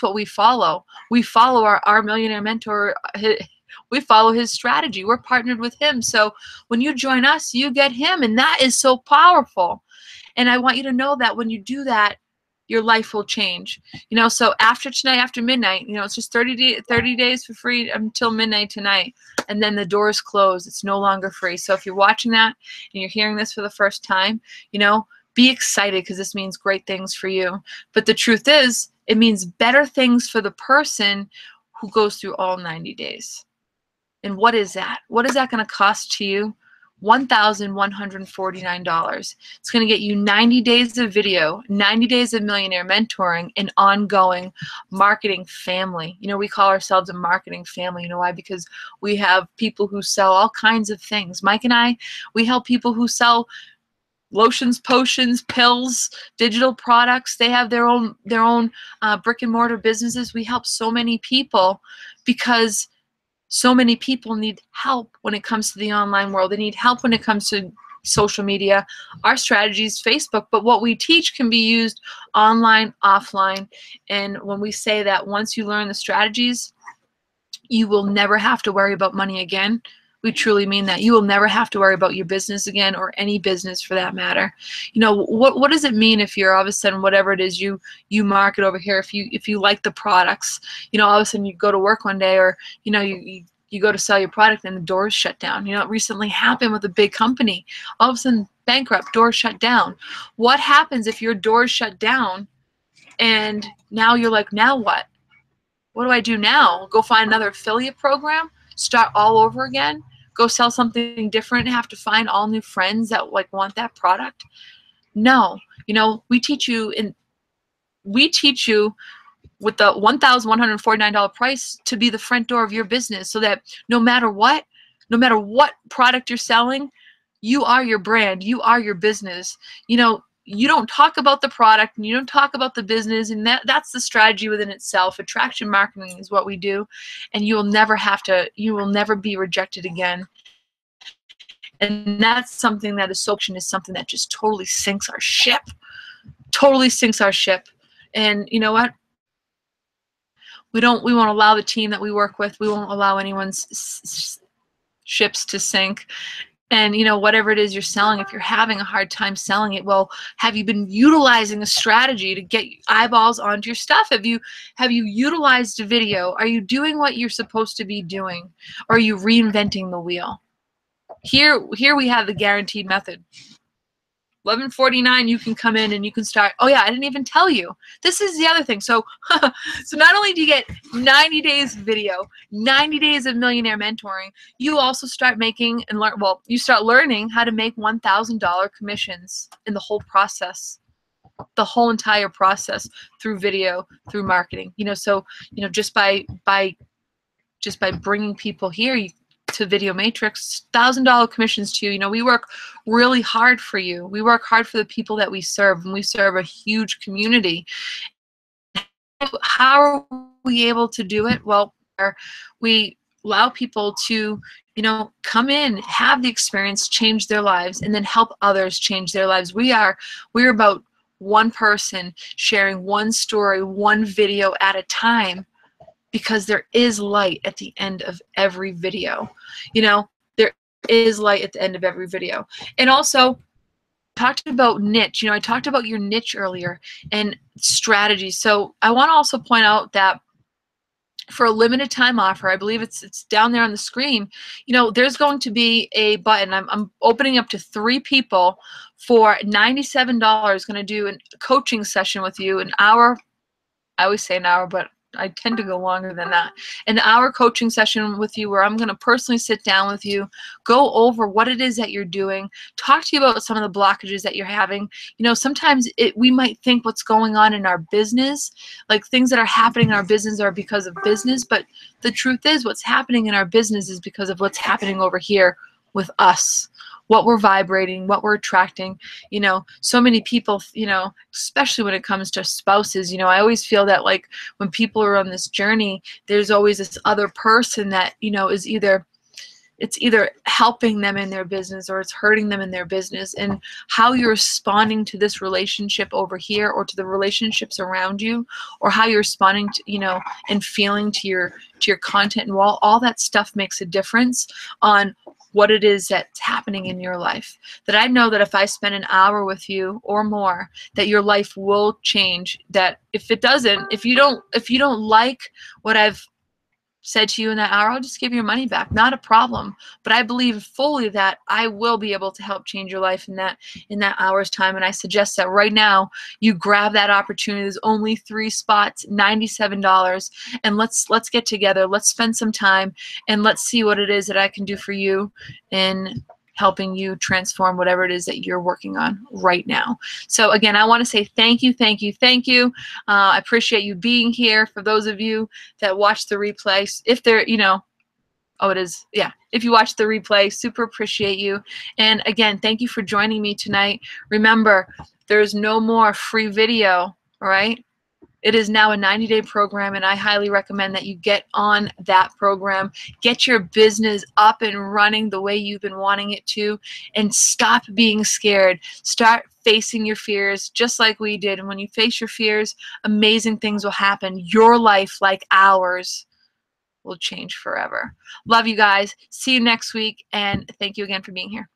what we follow. We follow our millionaire mentor. We follow his strategy. We're partnered with him. So when you join us, you get him, and that is so powerful. And I want you to know that when you do that, your life will change. You know, so after tonight, after midnight, you know, it's just 30 days for free until midnight tonight. And then the doors close. It's no longer free. So if you're watching that and you're hearing this for the first time, you know, be excited, because this means great things for you. But the truth is, it means better things for the person who goes through all 90 days. And what is that? What is that going to cost to you? $1,149. It's going to get you 90 days of video, 90 days of millionaire mentoring, and ongoing marketing family. You know, we call ourselves a marketing family. You know why? Because we have people who sell all kinds of things. Mike and I, we help people who sell lotions, potions, pills, digital products. They have their own brick and mortar businesses. We help so many people because so many people need help when it comes to the online world. They need help when it comes to social media. Our strategy is Facebook, but what we teach can be used online, offline. And when we say that once you learn the strategies, you will never have to worry about money again. We truly mean that. You will never have to worry about your business again, or any business for that matter. You know, what does it mean if you're all of a sudden, whatever it is you market over here, if you like the products, you know, all of a sudden you go to work one day, or, you know, you go to sell your product and the doors shut down. You know, it recently happened with a big company. All of a sudden, bankrupt, doors shut down. What happens if your doors shut down and now you're like, now what? What do I do now? Go find another affiliate program? Start all over again? Go sell something different and have to find all new friends that like want that product? No. You know, we teach you with the $1,149 price to be the front door of your business, so that no matter what product you're selling, you are your brand, you are your business. You know, you don't talk about the product and you don't talk about the business, and that's the strategy within itself. Attraction marketing is what we do, and you will never be rejected again. And that's something that is something that just totally sinks our ship. And you know what? We won't allow the team that we work with, we won't allow anyone's ships to sink. And you know, whatever it is you're selling, if you're having a hard time selling it, well, have you been utilizing a strategy to get eyeballs onto your stuff? Have you utilized a video? Are you doing what you're supposed to be doing? Or are you reinventing the wheel? Here we have the guaranteed method. 11:49, you can come in and you can start. Oh yeah, I didn't even tell you. This is the other thing. So, so not only do you get 90 days video, 90 days of millionaire mentoring, you also start making and learn. Well, you start learning how to make $1,000 commissions in the whole process, the whole entire process through video, through marketing. So just by bringing people here, to Video Matrix, $1,000 commissions to you. We work really hard for you. We work hard for the people that we serve, and we serve a huge community. How are we able to do it? Well, we allow people to come in, have the experience, change their lives, and then help others change their lives. We're about one person sharing one story, one video at a time, because there is light at the end of every video. There is light at the end of every video. And also, talked about niche. I talked about your niche earlier and strategy. So I want to also point out that for a limited time offer, I believe it's down there on the screen, there's going to be a button. I'm opening up to 3 people for $97, going to do a coaching session with you, an hour. I always say an hour, but I tend to go longer than that. An hour coaching session with you where I'm going to personally sit down with you, go over what it is that you're doing, talk to you about some of the blockages that you're having. Sometimes we might think what's going on in our business, like things that are happening in our business are because of business, but the truth is what's happening in our business is because of what's happening over here with us. What we're vibrating, what we're attracting. So many people, especially when it comes to spouses, I always feel that like when people are on this journey, there's always this other person that, is either helping them in their business or it's hurting them in their business. And how you're responding to this relationship over here or to the relationships around you, or how you're responding to, and feeling to your content, and all that stuff makes a difference on what it is that's happening in your life. That I know that if I spend an hour with you or more, that your life will change. That if it doesn't, if you don't like what I've said to you in that hour, I'll just give your money back. Not a problem. But I believe fully that I will be able to help change your life in that hour's time. And I suggest that right now you grab that opportunity. There's only 3 spots, $97. And let's get together. Let's spend some time and let's see what it is that I can do for you in helping you transform whatever it is that you're working on right now. So again, I want to say thank you, thank you, thank you. I appreciate you being here. For those of you that watch the replay, if they're, oh, it is, yeah. If you watch the replay, super appreciate you. And again, thank you for joining me tonight. Remember, there's no more free video, all right? It is now a 90-day program, and I highly recommend that you get on that program. Get your business up and running the way you've been wanting it to, and stop being scared. Start facing your fears just like we did. And when you face your fears, amazing things will happen. Your life, like ours, will change forever. Love you guys. See you next week, and thank you again for being here.